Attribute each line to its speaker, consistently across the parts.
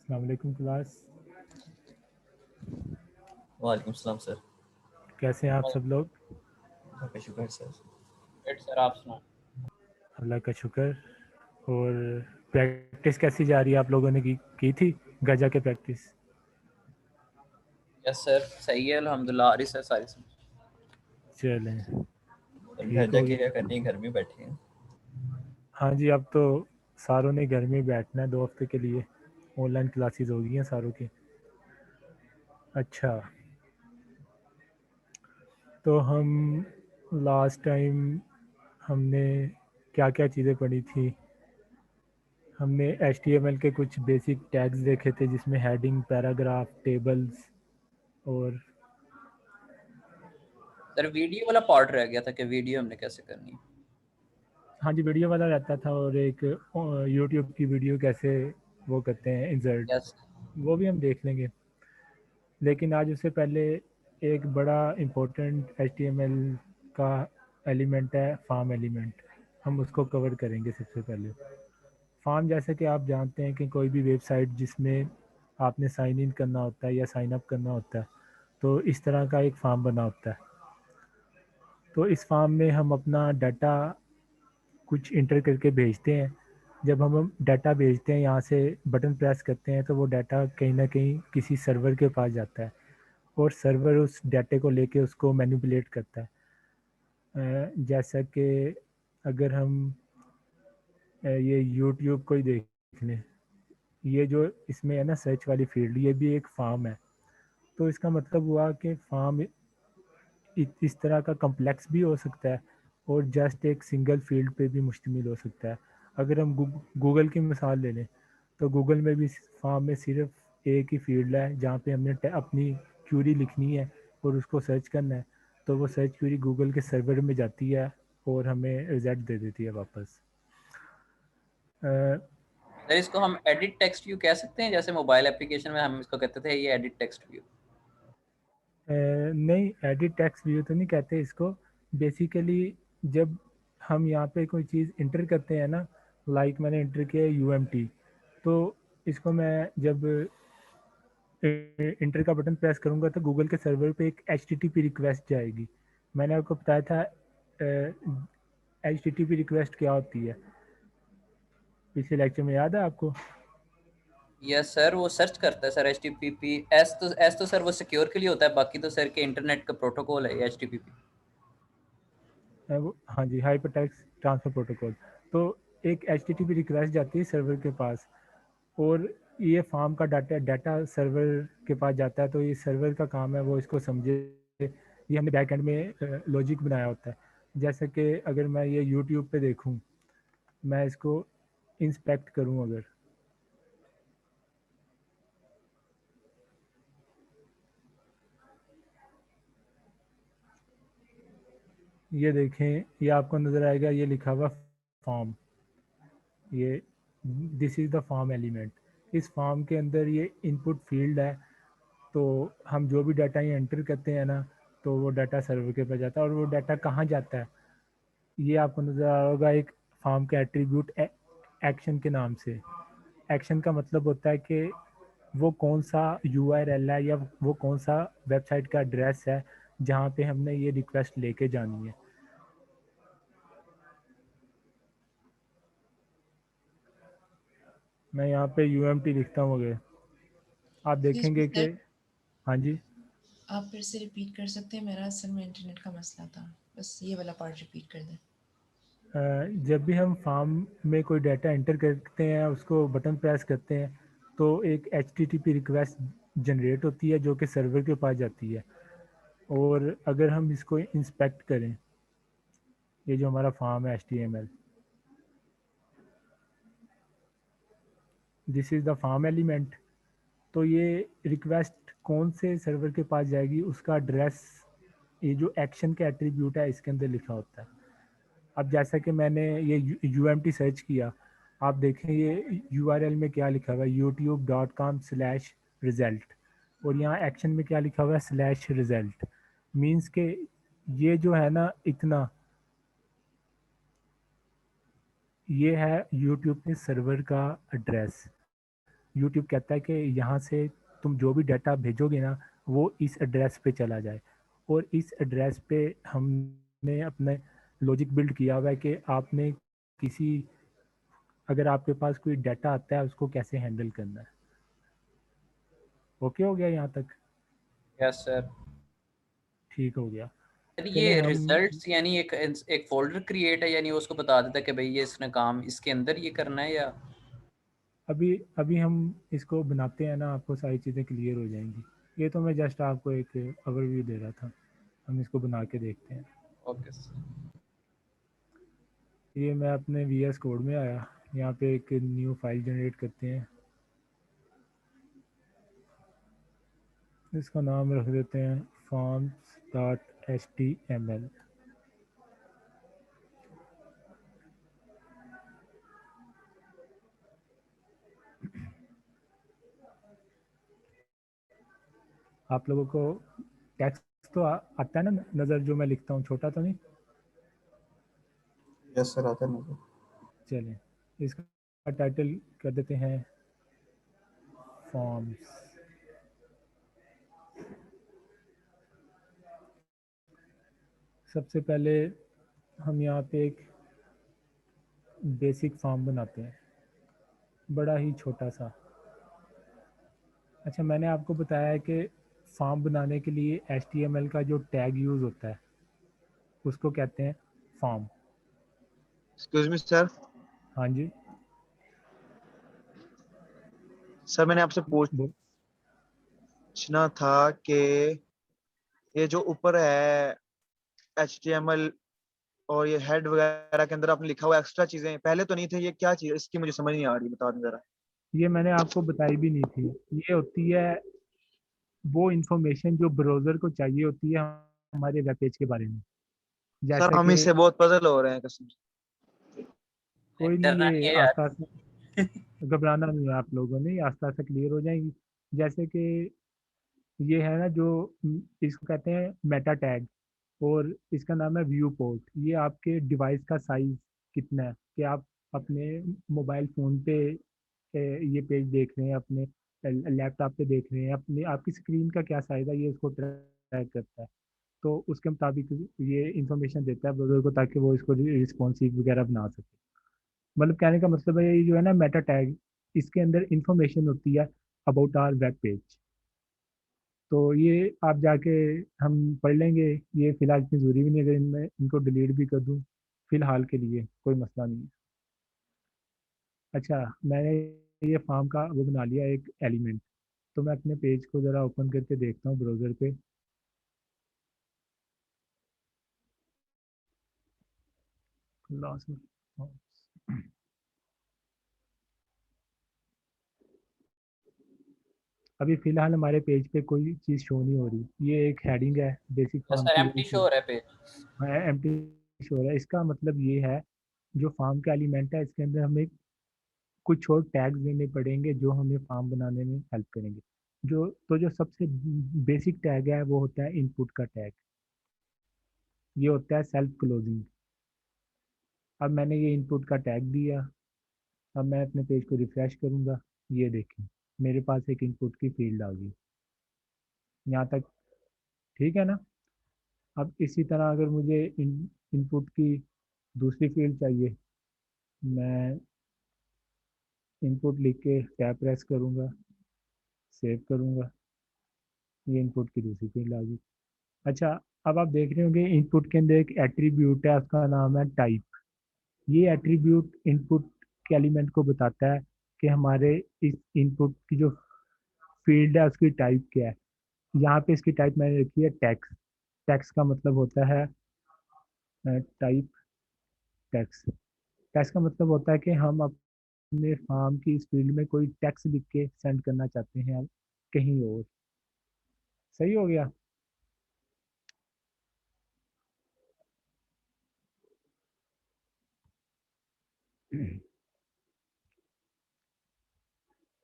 Speaker 1: अस्सलाम वालेकुम क्लास।
Speaker 2: वालेकुम सलाम सर।
Speaker 1: कैसे हैं आप सब लोग?
Speaker 2: आपका शुक्र सर।
Speaker 3: एड सर आप सुनाओ।
Speaker 1: अल्लाह का शुक्र। और प्रैक्टिस कैसी जा रही है? आप लोगों ने की थी गजा के प्रैक्टिस?
Speaker 3: यस सर सही है अल्हम्दुलिल्लाह आ रही सर सारी समझ।
Speaker 1: चलें,
Speaker 2: और घर
Speaker 1: ठीक
Speaker 2: जाके
Speaker 1: होगी।
Speaker 2: क्या करनी है, घर में बैठे हैं।
Speaker 1: हाँ जी, अब तो सारों ने घर में बैठना है 2 हफ्ते के लिए। ऑनलाइन क्लासेस हो गई हैं सारों की। अच्छा, तो हम लास्ट टाइम हमने क्या क्या चीज़ें पढ़ी थी? हमने HTML के कुछ बेसिक टैग्स देखे थे जिसमें हेडिंग, पैराग्राफ, टेबल्स और
Speaker 3: सर वीडियो वाला पार्ट रह गया था कि वीडियो हमने कैसे करनी है।
Speaker 1: हाँ जी, वीडियो वाला रहता था। और एक यूट्यूब की वीडियो कैसे वो करते हैं इंसर्ट,
Speaker 3: यस
Speaker 1: वो भी हम देख लेंगे। लेकिन आज उससे पहले एक बड़ा इम्पोर्टेंट HTML का एलिमेंट है फॉर्म एलिमेंट। हम उसको कवर करेंगे सबसे पहले। फॉर्म, जैसे कि आप जानते हैं कि कोई भी वेबसाइट जिसमें आपने साइन इन करना होता है या साइन अप करना होता है, तो इस तरह का एक फॉर्म बना होता है। तो इस फॉर्म में हम अपना डाटा कुछ इंटर करके भेजते हैं। जब हम डाटा भेजते हैं, यहाँ से बटन प्रेस करते हैं, तो वो डाटा कहीं ना कहीं किसी सर्वर के पास जाता है और सर्वर उस डाटे को लेके उसको मैनिपुलेट करता है। जैसा कि अगर हम ये यूट्यूब को ही देख लें, ये जो इसमें है ना सर्च वाली फील्ड, ये भी एक फार्म है। तो इसका मतलब हुआ कि फार्म इस तरह का कम्प्लेक्स भी हो सकता है और जस्ट एक सिंगल फील्ड पे भी मुश्तमिल हो सकता है। अगर हम गूगल की मिसाल ले लें, तो गूगल में भी फार्म में सिर्फ एक ही फील्ड है जहाँ पे हमने अपनी क्यूरी लिखनी है और उसको सर्च करना है। तो वो सर्च क्यूरी गूगल के सर्वर में जाती है और हमें रिजल्ट दे देती है वापस।
Speaker 3: सर इसको हम एडिट टेक्स्ट व्यू कह सकते हैं, जैसे मोबाइल एप्लीकेशन में हम इसको कहते थे ये एडिट टेक्स्ट व्यू।
Speaker 1: नहीं, एडिट टेक्स्ट व्यू तो नहीं कहते इसको। बेसिकली जब हम यहाँ पे कोई चीज़ इंटर करते हैं ना, लाइक मैंने इंटर किया UMT, तो इसको मैं जब इंटर का बटन प्रेस करूँगा तो गूगल के सर्वर पे एक HTTP रिक्वेस्ट जाएगी। मैंने आपको बताया था HTTP रिक्वेस्ट क्या होती है, पिछले लेक्चर में याद है आपको?
Speaker 3: यस सर वो सर्च करता है सर HTTP। एस तो सर वो सिक्योर के लिए होता है, बाकी तो सर के इंटरनेट का प्रोटोकॉल है HTTP।
Speaker 1: हाँ जी, हाइपर टेक्स्ट ट्रांसफर प्रोटोकॉल। तो एक HTTP रिक्वेस्ट जाती है सर्वर के पास और ये फॉर्म का डाटा डाटा सर्वर के पास जाता है। तो ये सर्वर का काम है वो इसको समझे। ये हमने बैक एंड में लॉजिक बनाया होता है। जैसे कि अगर मैं ये यूट्यूब पे देखूं, मैं इसको इंस्पेक्ट करूं, अगर ये देखें, ये आपको नज़र आएगा, ये लिखा हुआ फॉर्म। ये this is the form element. इस फॉर्म के अंदर ये इनपुट फील्ड है। तो हम जो भी डाटा ये एंटर करते हैं ना, तो वो डाटा सर्वर के पास जाता है। और वो डाटा कहाँ जाता है, ये आपको नज़र आ रहा होगा एक फॉर्म के एट्रीब्यूट एक्शन के नाम से। एक्शन का मतलब होता है कि वो कौन सा URL है या वो कौन सा वेबसाइट का एड्रेस है जहाँ पे हमने ये रिक्वेस्ट लेके जानी है। मैं यहाँ पे UMT लिखता हूँ, अगर आप
Speaker 4: एक्सक्यूज मी
Speaker 1: देखेंगे कि
Speaker 4: सर,
Speaker 1: हाँ जी,
Speaker 4: आप फिर से रिपीट कर सकते हैं? मेरा असल में इंटरनेट का मसला था, बस ये वाला पार्ट रिपीट कर दें।
Speaker 1: जब भी हम फॉर्म में कोई डाटा एंटर करते हैं, उसको बटन प्रेस करते हैं, तो एक HTTP रिक्वेस्ट जनरेट होती है जो कि सर्वर के पास जाती है। और अगर हम इसको इंस्पेक्ट करें, ये जो हमारा फॉर्म है HTML, this is the form element. तो ये रिक्वेस्ट कौन से सर्वर के पास जाएगी, उसका एड्रेस ये जो एक्शन के एट्रीब्यूट है इसके अंदर लिखा होता है। अब जैसा कि मैंने ये UMT सर्च किया, आप देखें ये URL में क्या लिखा हुआ है, youtube.com/result। और यहाँ एक्शन में क्या लिखा हुआ है, /result। मीन्स के ये जो है ना, इतना ये है यूट्यूब के सर्वर का एड्रेस। यूट्यूब कहता है कि यहाँ से तुम जो भी डाटा भेजोगे ना वो इस एड्रेस पे चला जाए, और इस एड्रेस पे हमने अपने लॉजिक बिल्ड किया हुआ है कि आपने किसी, अगर आपके पास कोई डाटा आता है उसको कैसे हैंडल करना है। ओके हो गया यहाँ तक?
Speaker 3: Yes sir.
Speaker 1: ठीक हो गया।
Speaker 3: सर
Speaker 1: चलें
Speaker 3: ये
Speaker 1: हम,
Speaker 3: रिजल्ट्स यानी एक फोल्डर क्रिएट है, यानी उसको बता देता है कि भाई ये इसने काम इसके अंदर ये करना है, या
Speaker 1: अभी अभी हम इसको बनाते हैं ना, आपको सारी चीज़ें क्लियर हो जाएंगी। ये तो मैं जस्ट आपको एक ओवरव्यू दे रहा था, हम इसको बना के देखते हैं।
Speaker 3: Okay sir.
Speaker 1: ये मैं अपने VS कोड में आया, यहाँ पे एक न्यू फाइल जनरेट करते हैं, इसका नाम रख देते हैं forms.html। आप लोगों को टेक्स्ट तो आता है ना नज़र, जो मैं लिखता हूँ छोटा तो नहीं?
Speaker 2: यस सर, आता है मुझे।
Speaker 1: चलें इसका टाइटल कर देते हैं फॉर्म्स। सबसे पहले हम यहाँ पे एक बेसिक फॉर्म बनाते हैं, बड़ा ही छोटा सा। अच्छा, मैंने आपको बताया है कि फॉर्म बनाने के लिए HTML का जो टैग यूज़ होता है उसको कहते हैं फॉर्म।
Speaker 5: Excuse me sir.
Speaker 1: हाँ जी।
Speaker 5: सर मैंने आपसे पूछना था कि ये जो ऊपर है HTML और ये हेड वगैरह के अंदर आपने लिखा हुआ एक्स्ट्रा चीजें पहले तो नहीं थे, ये क्या चीज, इसकी मुझे समझ नहीं आ रही, बता दें जरा।
Speaker 1: ये मैंने आपको बताई भी नहीं थी, ये होती है वो इंफॉर्मेशन जो ब्राउज़र को चाहिए होती है हमारे वेब पेज के बारे में।
Speaker 5: सर
Speaker 1: जैसे
Speaker 5: हम
Speaker 1: कि
Speaker 5: इससे बहुत पजल हो रहे हैं कसम से।
Speaker 1: कोई नहीं,
Speaker 3: डरना नहीं
Speaker 1: ये
Speaker 3: है
Speaker 1: आस्ता
Speaker 3: यार।
Speaker 1: आस्ता, घबराना नहीं है आप लोगों ने, आस्ता आस्ता क्लियर हो जाएंगी। जैसे कि ये है ना जो इसको कहते हैं मेटा टैग, और इसका नाम है व्यू पोर्ट। ये आपके डिवाइस का साइज कितना है, कि आप अपने मोबाइल फ़ोन पे ये पेज देख रहे हैं, अपने लैपटॉप पे देख रहे हैं, अपनी आपकी स्क्रीन का क्या साइज है, ये इसको ट्रैक करता है। तो उसके मुताबिक ये इंफॉर्मेशन देता है ब्राउज़र को, ताकि वो इसको रिस्पॉन्सिव वगैरह बना सके। मतलब कहने का मतलब है ये जो है ना मेटा टैग, इसके अंदर इंफॉर्मेशन होती है अबाउट आवर वेब पेज। तो ये आप जाके हम पढ़ लेंगे, ये फिलहाल इतनी ज़रूरी भी नहीं, अगर इनमें इनको डिलीट भी कर दूँ फिलहाल के लिए कोई मसला नहीं है। अच्छा, मैंने ये फॉर्म का वो बना लिया एक एलिमेंट। तो मैं अपने पेज को ज़रा ओपन करके देखता हूँ ब्राउज़र पे। लास्ट में अभी फ़िलहाल हमारे पेज पे कोई चीज़ शो नहीं हो रही। ये एक हेडिंग है बेसिक फॉर्म
Speaker 3: सर
Speaker 1: की,
Speaker 3: एम्प्टी शो हो रहा है पेज।
Speaker 1: एम्प्टी शो हो रहा है। इसका मतलब ये है जो फॉर्म का एलिमेंट है इसके अंदर हमें कुछ और टैग्स देने पड़ेंगे जो हमें फॉर्म बनाने में हेल्प करेंगे। जो सबसे बेसिक टैग है वो होता है इनपुट का टैग। ये होता है सेल्फ क्लोजिंग। अब मैंने ये इनपुट का टैग दिया। अब मैं अपने पेज को रिफ्रेश करूँगा, ये देखें मेरे पास एक इनपुट की फील्ड आ गई। यहाँ तक ठीक है ना? अब इसी तरह अगर मुझे इनपुट की दूसरी फील्ड चाहिए, मैं इनपुट लिख के टैब प्रेस करूँगा, सेव करूँगा, ये इनपुट की दूसरी फील्ड आ गई। अच्छा, अब आप देख रहे होंगे इनपुट के अंदर एक एट्रीब्यूट है, उसका नाम है टाइप। ये एट्रीब्यूट इनपुट के एलिमेंट को बताता है कि हमारे इस इनपुट की जो फील्ड है उसकी टाइप क्या है। यहाँ पे इसकी टाइप मैंने रखी है टेक्स्ट। टेक्स्ट का मतलब होता है टाइप टेक्स्ट। टेक्स्ट का मतलब होता है कि हम अपने फॉर्म की इस फील्ड में कोई टेक्स्ट लिख के सेंड करना चाहते हैं कहीं और। सही हो गया?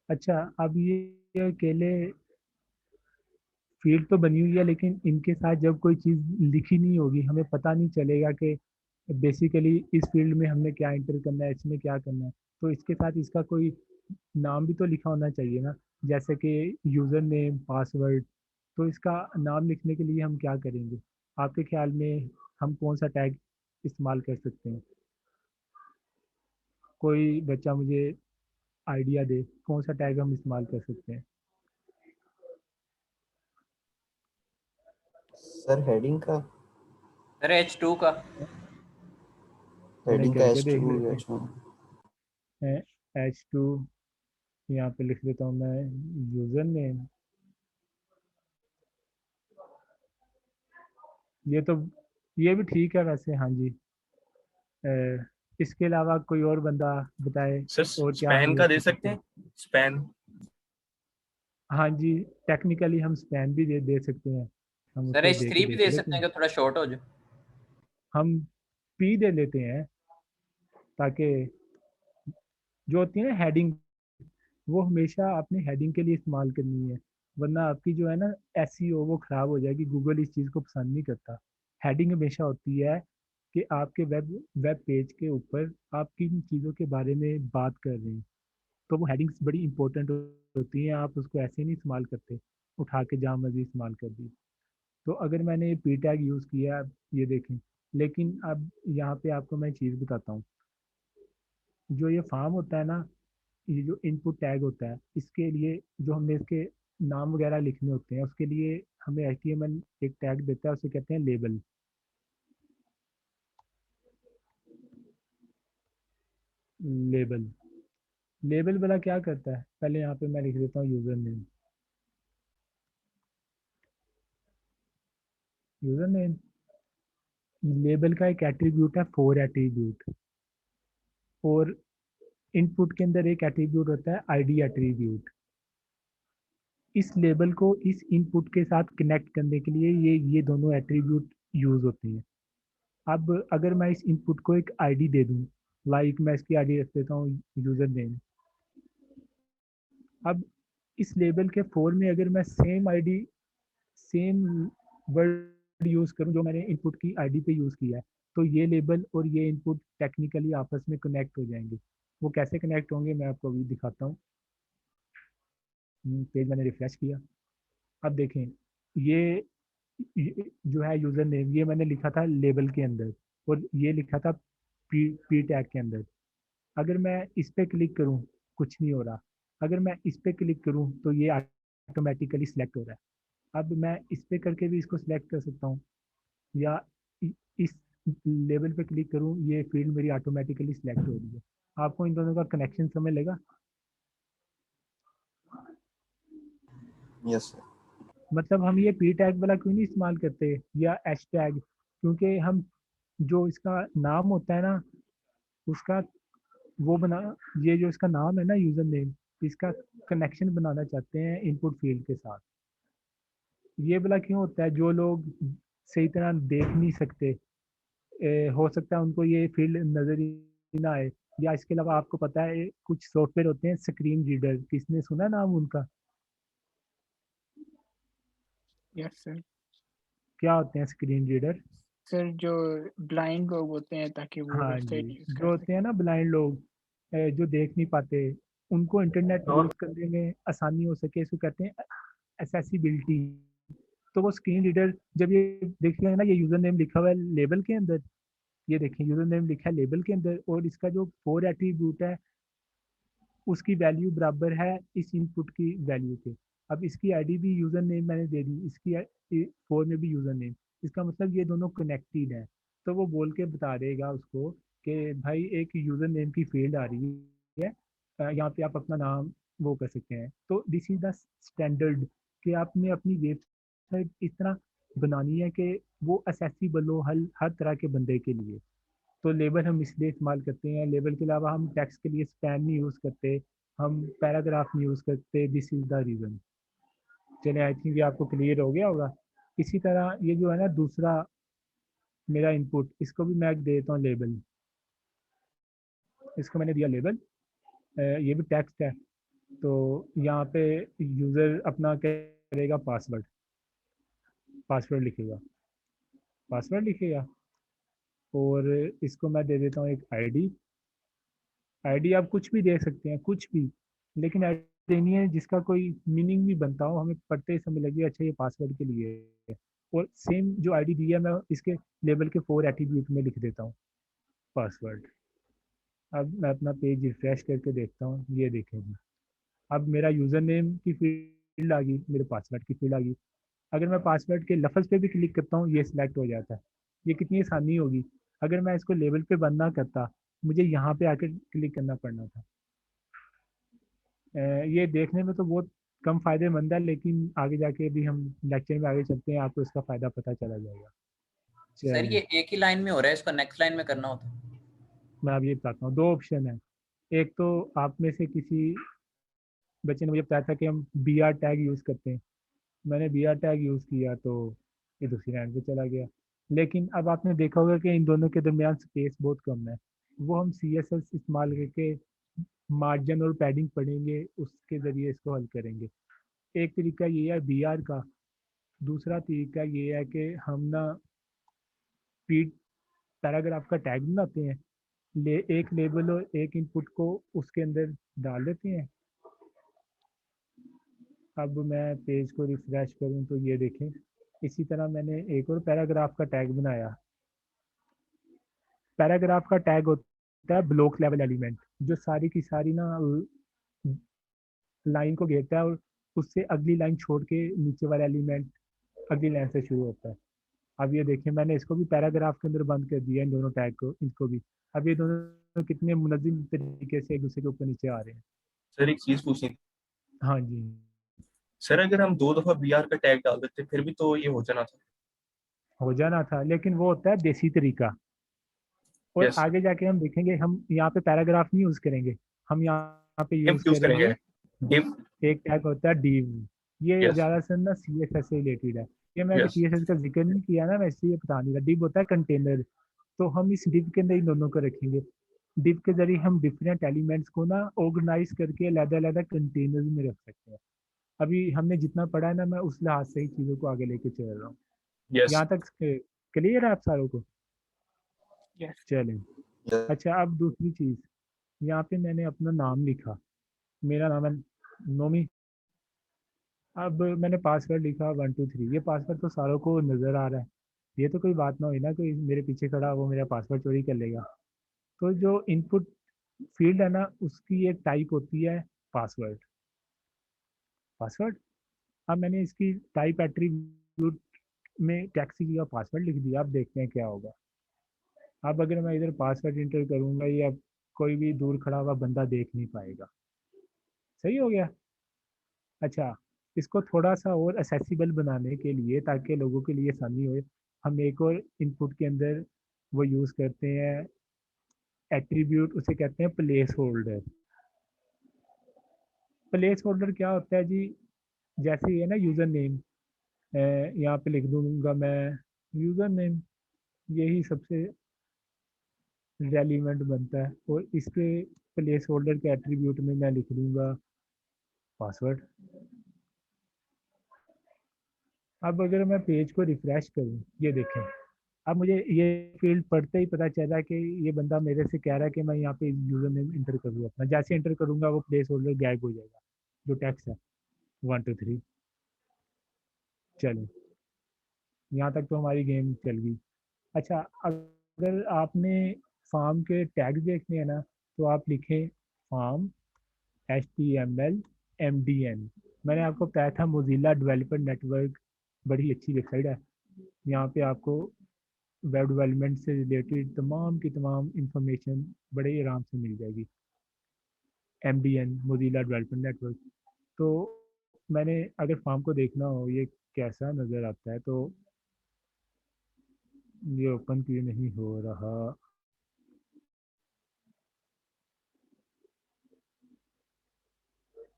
Speaker 1: अच्छा, अब ये अकेले फील्ड तो बनी हुई है, लेकिन इनके साथ जब कोई चीज़ लिखी नहीं होगी हमें पता नहीं चलेगा कि बेसिकली इस फील्ड में हमने क्या इंटर करना है, इसमें क्या करना है। तो इसके साथ इसका कोई नाम भी तो लिखा होना चाहिए ना, जैसे कि यूज़र नेम, पासवर्ड। तो इसका नाम लिखने के लिए हम क्या करेंगे? आपके ख्याल में हम कौन सा टैग इस्तेमाल कर सकते हैं? कोई बच्चा मुझे आइडिया दे, कौन सा टैग हम इस्तेमाल कर सकते हैं?
Speaker 2: सर हेडिंग का
Speaker 3: सर H2 का।
Speaker 1: मैंने
Speaker 2: हेडिंग का
Speaker 1: करके देख
Speaker 2: H2
Speaker 1: लेते
Speaker 2: H1
Speaker 1: हैं। H2 यहाँ पे लिख देता हूँ मैं, यूज़र नेम। ये तो, ये भी ठीक है वैसे, हाँ जी। इसके अलावा कोई और बंदा बताए
Speaker 6: सर
Speaker 1: और क्या हम
Speaker 6: स्पैन का
Speaker 1: यूज़
Speaker 6: दे
Speaker 1: कर सकते
Speaker 6: सकते
Speaker 1: हैं?
Speaker 6: हैं, स्पैन।
Speaker 1: हाँ जी, टेक्निकली हम स्पैन भी दे सकते हैं, हम
Speaker 3: सर
Speaker 1: उसको दे के
Speaker 3: H3 भी
Speaker 1: देख
Speaker 3: दे
Speaker 1: लेते
Speaker 3: सकते हैं
Speaker 1: हैं।
Speaker 3: कि थोड़ा शॉर्ट हो जाए।
Speaker 1: हम पी दे लेते हैं, ताकि जो होती है ना हेडिंग, वो हमेशा आपने हेडिंग के लिए इस्तेमाल करनी है, वरना आपकी जो है ना एसईओ वो ख़राब हो जाएगी। गूगल इस चीज़ को पसंद नहीं करता। हेडिंग हमेशा होती है कि आपके वेब पेज के ऊपर आप किन चीज़ों के बारे में बात कर रहे हैं, तो वो हेडिंग्स बड़ी इंपॉर्टेंट होती हैं। आप उसको ऐसे नहीं इस्तेमाल करते, उठा के जहाँ मर्जी इस्तेमाल कर दी। तो अगर मैंने ये पी टैग यूज़ किया, ये देखें। लेकिन अब यहाँ पे आपको मैं चीज़ बताता हूँ। जो ये फार्म होता है ना, ये जो इनपुट टैग होता है, इसके लिए जो हमने इसके नाम वगैरह लिखने होते हैं, उसके लिए हमें HTML एक टैग देता है, उसे कहते हैं लेबल। लेबल लेबल वाला क्या करता है? पहले यहाँ पे मैं लिख देता हूँ user name. User name label का एक एट्रीब्यूट है, फॉर एट्रीब्यूट। और इनपुट के अंदर एक एट्रीब्यूट होता है आईडी एट्रीब्यूट। इस लेबल को इस इनपुट के साथ कनेक्ट करने के लिए ये दोनों एट्रीब्यूट यूज़ होते हैं। अब अगर मैं इस इनपुट को एक आईडी दे दूं, लाइक मैं इसकी आईडी रख देता हूँ यूज़र नेम। अब इस लेबल के फॉर में अगर मैं same ID, same word use करूं जो मैंने इनपुट की आईडी पे यूज़ किया है, तो ये लेबल और ये इनपुट टेक्निकली आपस में कनेक्ट हो जाएंगे। वो कैसे कनेक्ट होंगे मैं आपको अभी दिखाता हूँ। पेज मैंने रिफ्रेश किया, अब देखें। ये जो है यूज़र नेम, ये मैंने लिखा था लेबल के अंदर, और ये लिखा था पी टैग के अंदर। अगर मैं इस पे क्लिक करूं, कुछ नहीं हो रहा। अगर मैं इस पे क्लिक करूं तो ये ऑटोमेटिकली सिलेक्ट हो रहा है। अब मैं इस पे करके भी इसको सिलेक्ट कर सकता हूं, या इस लेवल पे क्लिक करूं, ये फील्ड मेरी ऑटोमेटिकली सिलेक्ट हो रही है। आपको इन दोनों का कनेक्शन समझ लेगा?
Speaker 2: Yes sir.
Speaker 1: मतलब हम ये पी टैग वाला क्यों नहीं इस्तेमाल करते, या एच टैग? क्योंकि हम जो इसका नाम होता है ना, उसका वो बना, ये जो इसका नाम है ना यूज़र नेम, इसका कनेक्शन बनाना चाहते हैं इनपुट फील्ड के साथ। ये वाला क्यों होता है? जो लोग सही तरह देख नहीं सकते, हो सकता है उनको ये फील्ड नज़र ही ना आए। या इसके अलावा आपको पता है कुछ सॉफ्टवेयर होते हैं स्क्रीन रीडर, किसने सुना नाम उनका?
Speaker 7: Yes sir.
Speaker 1: क्या होते हैं स्क्रीन रीडर?
Speaker 7: सर जो ब्लाइंड लोग होते हैं ताकि वो
Speaker 1: हाँ जी,
Speaker 7: वेबसाइट यूज
Speaker 1: जो
Speaker 7: कर
Speaker 1: होते हैं
Speaker 7: सकें।
Speaker 1: ना ब्लाइंड लोग, जो देख नहीं पाते, उनको इंटरनेट यूज़ करने में आसानी हो सके, इसको कहते हैं एक्सेसिबिलिटी। तो वो स्क्रीन रीडर, जब ये देखिएगा ना, ये यूज़र नेम लिखा हुआ है लेबल के अंदर, ये देखिए यूज़र नेम लिखा है लेबल के अंदर, और इसका जो फॉर एट्रीब्यूट है उसकी वैल्यू बराबर है इस इनपुट की वैल्यू के। अब इसकी आईडी भी यूज़र नेम मैंने दे दी, इसकी फॉर में भी यूज़र नेम। इसका मतलब ये दोनों कनेक्टेड है। तो वो बोल के बता देगा उसको कि भाई एक यूज़र नेम की फील्ड आ रही है, यहाँ पे आप अपना नाम वो कर सकते हैं। तो दिस इज़ द स्टैंडर्ड, कि आपने अपनी वेबसाइट इस तरह बनानी है कि वो असेसिबल हो हर तरह के बंदे के लिए। तो लेबल हम इसलिए इस्तेमाल करते हैं। लेबल के अलावा हम टेक्स्ट के लिए स्पैन नहीं यूज़ करते, हम पैराग्राफ नहीं यूज़ करते। This is the reason. चलिए, आई थिंक ये आपको क्लियर हो गया होगा। इसी तरह ये जो है ना दूसरा मेरा इनपुट, इसको भी मैं दे देता हूँ लेबल। इसको मैंने दिया लेबल, ये भी टेक्स्ट है। तो यहाँ पे यूज़र अपना क्या करेगा, पासवर्ड लिखेगा, और इसको मैं दे देता हूँ एक आईडी। आईडी आप कुछ भी दे सकते हैं, कुछ भी। लेकिन ऐसे नहीं है जिसका कोई मीनिंग भी बनता हो, हमें पढ़ते ही समय लगे अच्छा ये पासवर्ड के लिए है। और सेम जो आईडी दी है मैं इसके लेबल के 4 एट्रीब्यूट में लिख देता हूँ पासवर्ड। अब मैं अपना पेज रिफ्रेश करके देखता हूँ, ये देखेंगे अब मेरा यूज़र नेम की फील्ड आ गई, मेरे पासवर्ड की फील्ड आ गई। अगर मैं पासवर्ड के लफ्ज़ पे भी क्लिक करता हूँ ये सिलेक्ट हो जाता है। ये कितनी आसानी होगी। अगर मैं इसको लेवल पे बंद ना करता, मुझे यहाँ पे आकर क्लिक करना पड़ना था। ये देखने में तो बहुत कम फ़ायदेमंद है, लेकिन आगे जाके भी हम लेक्चर में आगे चलते हैं, आपको इसका फ़ायदा पता चला जाएगा।
Speaker 3: सर
Speaker 1: चलें,
Speaker 3: ये एक ही लाइन में हो रहा है, इसको नेक्स्ट लाइन में करना होता है।
Speaker 1: मैं अब ये बताता हूँ। 2 ऑप्शन है। एक तो आप में से किसी बच्चे ने मुझे बताया था कि हम BR टैग यूज़ करते हैं। मैंने BR टैग यूज़ किया तो ये दूसरी लाइन पे चला गया। लेकिन अब आपने देखा होगा कि इन दोनों के दरमियान स्पेस बहुत कम है। वो हम CSS इस्तेमाल करके मार्जिन और पैडिंग पढ़ेंगे, उसके ज़रिए इसको हल करेंगे। एक तरीका ये है BR का, दूसरा तरीका ये है कि हम ना फीड पैराग्राफ का टैग बनाते हैं, एक लेबल और एक इनपुट को उसके अंदर डाल देते हैं। अब मैं पेज को रिफ्रेश करूं तो ये देखें, इसी तरह मैंने एक और पैराग्राफ का टैग बनाया। पैराग्राफ का टैग होता है ब्लॉक लेवल एलिमेंट, जो सारी की सारी ना लाइन को घेरता है और उससे अगली लाइन छोड़ के नीचे वाला एलिमेंट अगली लाइन से शुरू होता है। अब ये देखिए मैंने इसको भी पैराग्राफ के अंदर बंद कर दिया, इन दोनों टैग को, इनको भी। अब ये दोनों कितने मुनज़्ज़म तरीके से एक दूसरे के ऊपर नीचे आ रहे हैं।
Speaker 6: सर एक चीज पूछनी थी।
Speaker 1: हाँ जी,
Speaker 6: सर अगर हम 2 दफा BR का टैग डाल देते फिर भी तो ये हो जाना था।
Speaker 1: हो जाना था, लेकिन वो होता है देसी तरीका। और
Speaker 6: यस,
Speaker 1: आगे जाके हम देखेंगे, हम यहाँ पे पैराग्राफ नहीं यूज़ करेंगे, हम यहाँ पे
Speaker 6: डिव
Speaker 1: यूज़
Speaker 6: यूज करेंगे।
Speaker 1: करेंगे
Speaker 6: डिव।
Speaker 1: एक टैग होता है div। ये
Speaker 6: यस।
Speaker 1: ज़्यादातर ना CSS से रिलेटेड है। ये मैं अभी
Speaker 6: यस।
Speaker 1: CSS का जिक्र नहीं किया ना, मैं इसलिए बता नहीं रहा। div होता है कंटेनर, तो हम इस div के अंदर इन दोनों को रखेंगे। div के जरिए हम डिफरेंट एलिमेंट्स को ना ऑर्गेनाइज करके अलग-अलग कंटेनर्स में रख सकते हैं। अभी हमने जितना पढ़ा है ना, मैं उस लिहाज से ही चीज़ों को आगे लेके चल रहा हूँ।
Speaker 6: यस।
Speaker 1: यहाँ तक क्लियर है आप सारों को?
Speaker 7: यस
Speaker 1: चलें। अच्छा, अब दूसरी चीज़, यहाँ पे मैंने अपना नाम लिखा, मेरा नाम है नोमी। अब मैंने पासवर्ड लिखा 123। ये पासवर्ड तो सारों को नज़र आ रहा है। ये तो कोई बात ना हुई ना, कोई मेरे पीछे खड़ा वो मेरा पासवर्ड चोरी कर लेगा। तो जो इनपुट फील्ड है ना, उसकी एक टाइप होती है पासवर्ड। पासवर्ड, अब मैंने इसकी टाइप एट्रीब्यूट में टैक्सी का पासवर्ड लिख दिया। अब देखते हैं क्या होगा। अब अगर मैं इधर पासवर्ड इंटर करूँगा, ये अब कोई भी दूर खड़ा हुआ बंदा देख नहीं पाएगा। सही हो गया। अच्छा, इसको थोड़ा सा और एक्सेसिबल बनाने के लिए, ताकि लोगों के लिए आसानी हो, हम एक और इनपुट के अंदर वो यूज़ करते हैं एट्रीब्यूट, उसे कहते हैं प्लेस होल्डर। प्लेस होल्डर क्या होता है जी, जैसे ये ना यूज़र नेम, यहाँ पे लिख दूंगा मैं यूज़र नेम, यही सबसे रेलिवेंट बनता है। और इसके प्लेस होल्डर के एट्रीब्यूट में मैं लिख दूंगा पासवर्ड। अब अगर मैं पेज को रिफ्रेश करूँ, ये देखें, अब मुझे ये फील्ड पढ़ते ही पता चला कि ये बंदा मेरे से कह रहा है कि मैं यहाँ पे यूज़र नेम इंटर करूँ अपना। जैसे इंटर करूँगा वो प्लेस होल्डर गायब हो जाएगा, जो टेक्स्ट है 123। चलो, यहाँ तक तो हमारी गेम चल गई। अच्छा, अगर आपने फार्म के टैग देखने हैं ना, तो आप लिखें फार्म HTML MDN। मैंने आपको बताया था मोजिला डेवलपर नेटवर्क बड़ी अच्छी वेबसाइट है। यहाँ पे आपको वेब डेवलपमेंट से रिलेटेड तमाम की तमाम इंफॉर्मेशन बड़े ही आराम से मिल जाएगी। MDN Mozilla development network. तो मैंने अगर फार्म को देखना हो ये कैसा नज़र आता है, तो ये ओपन क्यों नहीं हो रहा।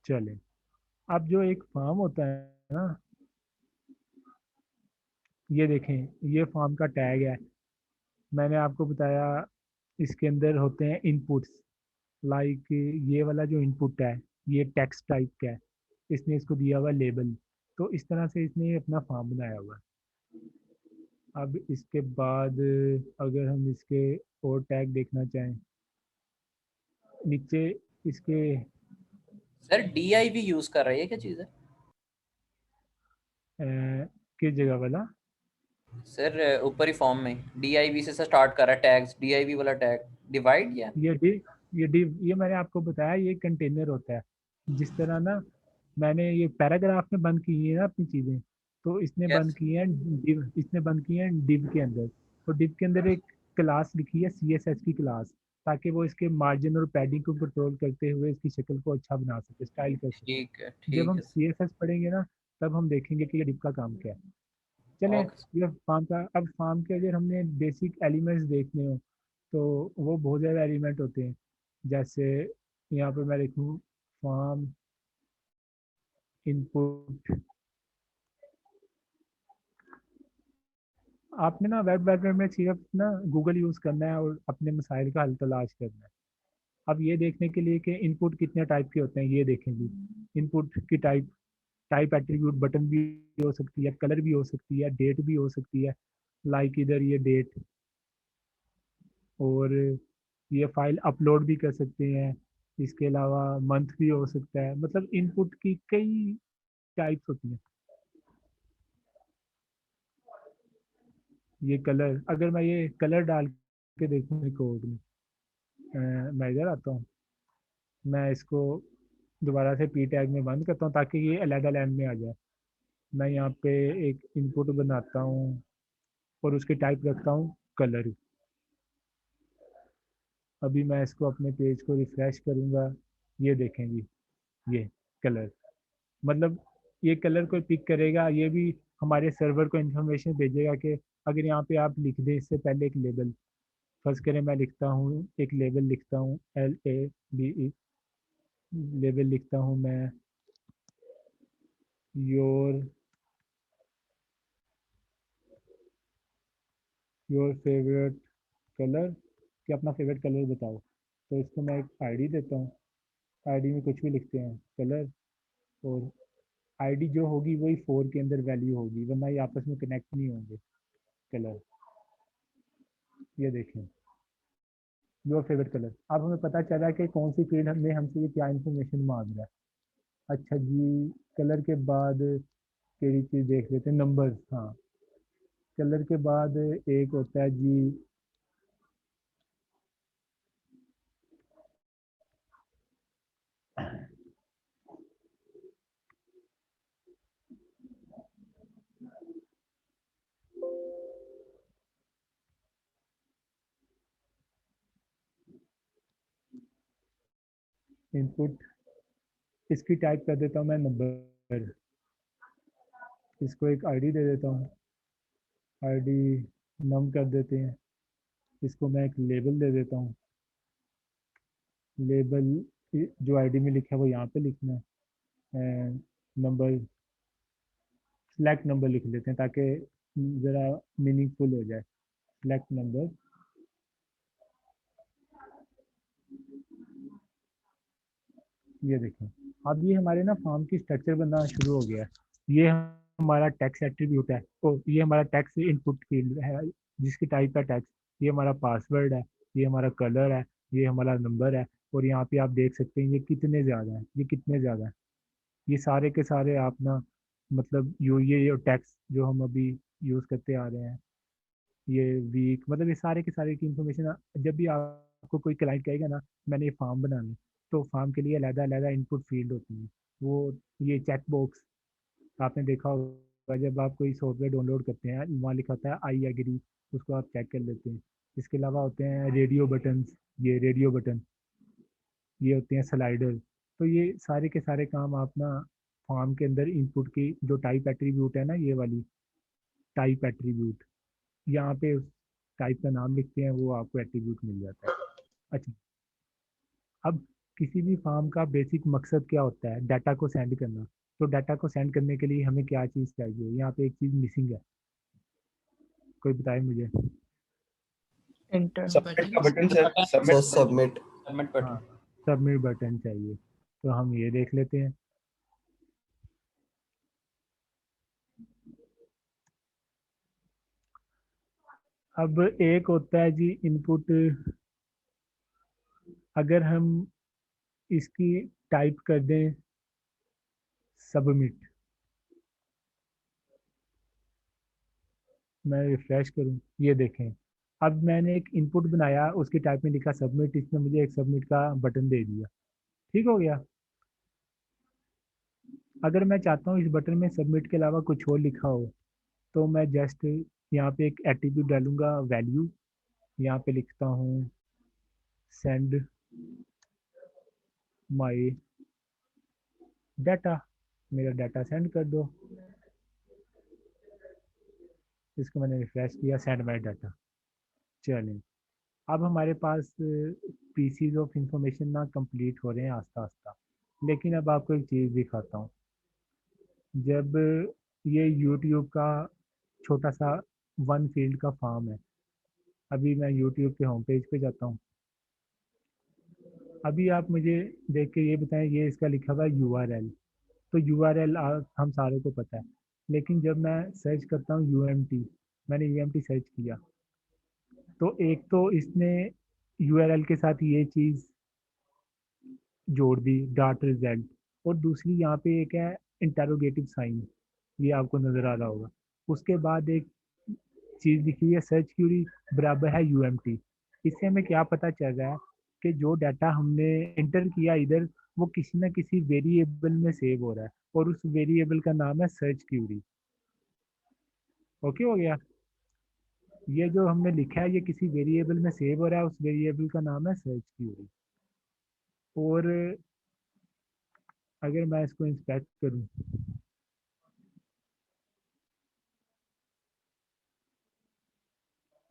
Speaker 1: चले, अब जो एक फार्म होता है ना, ये देखें, ये फार्म का टैग है। मैंने आपको बताया इसके अंदर होते हैं इनपुट्स, लाइक ये वाला जो इनपुट है ये टेक्स्ट टाइप का है, इसने इसको दिया हुआ लेबल। तो इस तरह से इसने अपना फार्म बनाया हुआ है। अब इसके बाद अगर हम इसके और टैग देखना चाहें, नीचे इसके
Speaker 3: सर DIV यूज कर रही है, क्या चीज है
Speaker 1: किस जगह वाला?
Speaker 3: सर? ऊपर ही फॉर्म में DIV से स्टार्ट कर रहा है, टैग्स DIV वाला टैग डिवाइड या
Speaker 1: ये डी ये मैंने आपको बताया, ये कंटेनर होता है। जिस तरह ना मैंने ये पैराग्राफ में बंद की है ना अपनी चीज़ें, तो इसने बंद
Speaker 3: यस
Speaker 1: की हैं div, इसने बंद की हैं div के अंदर। तो div के अंदर एक क्लास लिखी है CSS की क्लास, ताकि वो इसके मार्जिन और पैडिंग को कंट्रोल करते हुए इसकी शक्ल को अच्छा बना सके, स्टाइल कर सके।
Speaker 3: ठीक है
Speaker 1: जब
Speaker 3: ठीक
Speaker 1: हम
Speaker 3: है।
Speaker 1: CSS पढ़ेंगे ना, तब हम देखेंगे कि ये div का काम क्या है। चलें,
Speaker 3: ओके
Speaker 1: ये फार्म का, अब फार्म के अगर हमने बेसिक एलिमेंट्स देखने हो तो वो बहुत ज़्यादा एलिमेंट होते हैं। जैसे यहाँ पर मैं लिखूँ फार्म इनपुट। आपने ना वेब में सिर्फ ना गूगल यूज़ करना है और अपने मसाइल का हल तलाश करना है। अब ये देखने के लिए कि इनपुट कितने टाइप के होते हैं, ये देखेंगे। इनपुट की टाइप एट्रीब्यूट बटन भी हो सकती है, कलर भी हो सकती है, डेट भी हो सकती है। लाइक इधर ये डेट, और ये फाइल अपलोड भी कर सकते हैं। इसके अलावा मंथ भी हो सकता है। मतलब इनपुट की कई टाइप्स होती हैं। ये कलर, अगर मैं ये कलर डाल के देखूँ रिकॉर्ड में, मैं इधर आता हूँ, मैं इसको दोबारा से पी टैग में बंद करता हूँ ताकि ये अलग लाइन में आ जाए। मैं यहाँ पे एक इनपुट बनाता हूँ और उसकी टाइप रखता हूँ कलर। अभी मैं इसको अपने पेज को रिफ्रेश करूँगा, ये देखेंगे ये कलर। मतलब ये कलर को पिक करेगा, ये भी हमारे सर्वर को इन्फॉर्मेशन भेजेगा कि अगर यहाँ पे आप लिख दें इससे पहले एक लेबल, फर्स्ट करें मैं लिखता हूँ एक लेबल लिखता हूँ LABE, लेबल लिखता हूँ मैं योर फेवरेट कलर, कि अपना फेवरेट कलर बताओ। तो इसको मैं एक आईडी देता हूँ, आईडी में कुछ भी लिखते हैं कलर, और आईडी जो होगी वही 4 के अंदर वैल्यू होगी, वरना ये आपस में कनेक्ट नहीं होंगे कलर। ये देखें योर फेवरेट कलर। अब हमें पता चला कि कौन सी फील्ड में हमसे ये क्या इन्फॉर्मेशन मांग रहा है। अच्छा जी, कलर के बाद केड़ी चीज़ देख लेते हैं, नंबर्स। हाँ, कलर के बाद एक होता है जी इनपुट। इसकी टाइप कर देता हूँ मैं नंबर, इसको एक आईडी दे देता हूँ, आईडी नम कर देते हैं। इसको मैं एक लेबल दे देता हूँ, लेबल जो आईडी में लिखा है वो यहाँ पे लिखना है। नंबर, सेलेक्ट नंबर लिख लेते हैं ताकि ज़रा मीनिंगफुल हो जाए। सेलेक्ट नंबर, ये देखें। अब ये हमारे ना फॉर्म की स्ट्रक्चर बनना शुरू हो गया है। ये हमारा टैक्स एट्रीब्यूट है, तो ये हमारा टैक्स इनपुट फील्ड है जिसकी टाइप है टैक्स। ये हमारा पासवर्ड है, ये हमारा कलर है, ये हमारा नंबर है। और यहाँ पे आप देख सकते हैं ये कितने ज़्यादा है, ये कितने ज़्यादा है। ये सारे के सारे आप ना, मतलब ये टैक्स जो हम अभी यूज़ करते आ रहे हैं, ये वीक, मतलब ये सारे के सारे की इंफॉर्मेशन। जब भी आपको कोई क्लाइंट कहेगा ना मैंने ये फॉर्म बनाना है, तो फॉर्म के लिए अलग अलग इनपुट फील्ड होती है। वो ये चेक बॉक्स आपने देखा होगा, जब आप कोई सॉफ्टवेयर डाउनलोड करते हैं वहाँ लिखा होता है आई एग्री, उसको आप चेक कर लेते हैं। इसके अलावा होते हैं रेडियो बटन, ये रेडियो बटन, ये होते हैं स्लाइडर। तो ये सारे के सारे काम आप ना फॉर्म के अंदर इनपुट की जो टाइप एट्रीब्यूट है ना, ये वाली टाइप एट्रीब्यूट, यहाँ पे उस टाइप का नाम लिखते हैं, वो आपको एट्रीब्यूट मिल जाता है। अच्छा, अब किसी भी फॉर्म का बेसिक मकसद क्या होता है? डाटा को सेंड करना। तो डाटा को सेंड करने के लिए हमें क्या चीज़ चाहिए? यहाँ पे एक चीज़ मिसिंग है, कोई बताए मुझे।
Speaker 7: इंटर
Speaker 6: सबमिट का button
Speaker 4: button.
Speaker 6: Sir,
Speaker 2: sir
Speaker 6: submit.
Speaker 2: Submit.
Speaker 3: Submit
Speaker 1: हाँ,
Speaker 3: बटन।
Speaker 1: सबमिट बटन चाहिए, तो हम ये देख लेते हैं। अब एक होता है जी इनपुट, अगर हम इसकी टाइप कर दें सबमिट। मैं रिफ्रेश करूं, ये देखें अब मैंने एक इनपुट बनाया, उसकी टाइप में लिखा सबमिट, इसने मुझे एक सबमिट का बटन दे दिया। ठीक हो गया। अगर मैं चाहता हूँ इस बटन में सबमिट के अलावा कुछ और लिखा हो तो मैं जस्ट यहाँ पे एक एट्रीब्यूट डालूंगा वैल्यू, यहाँ पे लिखता हूँ सेंड माई डाटा, मेरा डाटा सेंड कर दो। इसको मैंने रिफ्रेश किया, सेंड माई डाटा। चलें, अब हमारे पास पीसीज ऑफ इंफॉर्मेशन ना कंप्लीट हो रहे हैं आस्ता आस्ता। लेकिन अब आपको एक चीज़ दिखाता हूँ। जब ये यूट्यूब का छोटा सा वन फील्ड का फॉर्म है, अभी मैं यूट्यूब के होम पेज पे जाता हूँ। अभी आप मुझे देख के ये बताएं, ये इसका लिखा हुआ है URL। तो URL हम सारों को पता है, लेकिन जब मैं सर्च करता हूँ UMT, मैंने UMT सर्च किया तो एक तो इसने URL के साथ ये चीज़ जोड़ दी डॉट रिजल्ट, और दूसरी यहाँ पे एक है इंटरोगेटिव साइन, ये आपको नज़र आ रहा होगा। उसके बाद एक चीज़ लिखी हुई है सर्च क्यूरी बराबर है UMT। इससे हमें क्या पता चल रहा है कि जो डाटा हमने इंटर किया इधर, वो किसी न किसी वेरिएबल में सेव हो रहा है, और उस वेरिएबल का नाम है सर्च क्यूरी। ओके हो गया। ये जो हमने लिखा है ये किसी वेरिएबल में सेव हो रहा है, उस वेरिएबल का नाम है सर्च क्यूरी। और अगर मैं इसको इंस्पेक्ट करूं,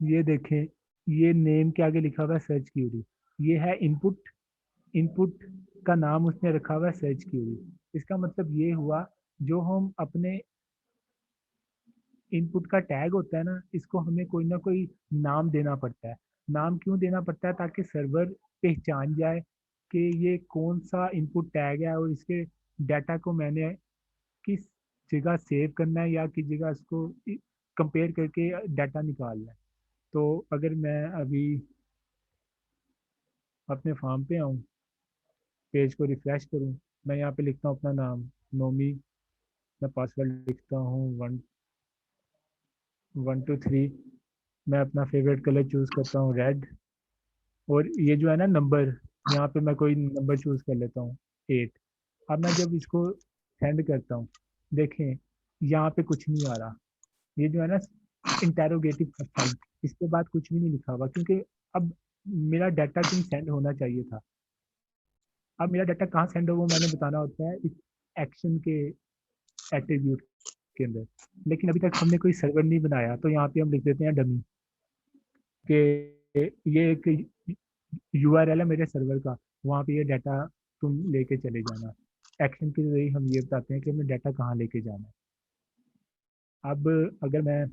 Speaker 1: ये देखें, ये नेम के आगे लिखा हुआ है सर्च क्यूरी, ये है इनपुट। इनपुट का नाम उसने रखा हुआ है सर्च क्यूरी। इसका मतलब ये हुआ, जो हम अपने इनपुट का टैग होता है ना, इसको हमें कोई ना कोई नाम देना पड़ता है। नाम क्यों देना पड़ता है? ताकि सर्वर पहचान जाए कि ये कौन सा इनपुट टैग है, और इसके डाटा को मैंने किस जगह सेव करना है, या किस जगह इसको कंपेयर करके डाटा निकालना है। तो अगर मैं अभी अपने फॉर्म पे आऊँ, पेज को रिफ्रेश करूँ, मैं यहाँ पे लिखता हूँ अपना नाम नोमी, मैं पासवर्ड लिखता हूँ 123, मैं अपना फेवरेट कलर चूज़ करता हूँ रेड, और ये जो है ना नंबर, यहाँ पे मैं कोई नंबर चूज़ कर लेता हूँ 8। अब मैं जब इसको सेंड करता हूँ, देखें यहाँ पे कुछ नहीं आ रहा। ये जो है ना इंटेरोगेटिव साइन, इसके बाद कुछ भी नहीं लिखा हुआ, क्योंकि अब मेरा डाटा कहीं सेंड होना चाहिए था। अब मेरा डाटा कहाँ सेंड हो वो मैंने बताना होता है इस एक्शन के एट्रीब्यूट के अंदर। लेकिन अभी तक हमने कोई सर्वर नहीं बनाया, तो यहाँ पे हम लिख देते हैं डमी कि ये एक URL है मेरे सर्वर का, वहाँ पे ये डाटा तुम लेके चले जाना। एक्शन के जरिए हम ये बताते हैं कि हमें डाटा कहाँ लेके जाना है। अब अगर मैं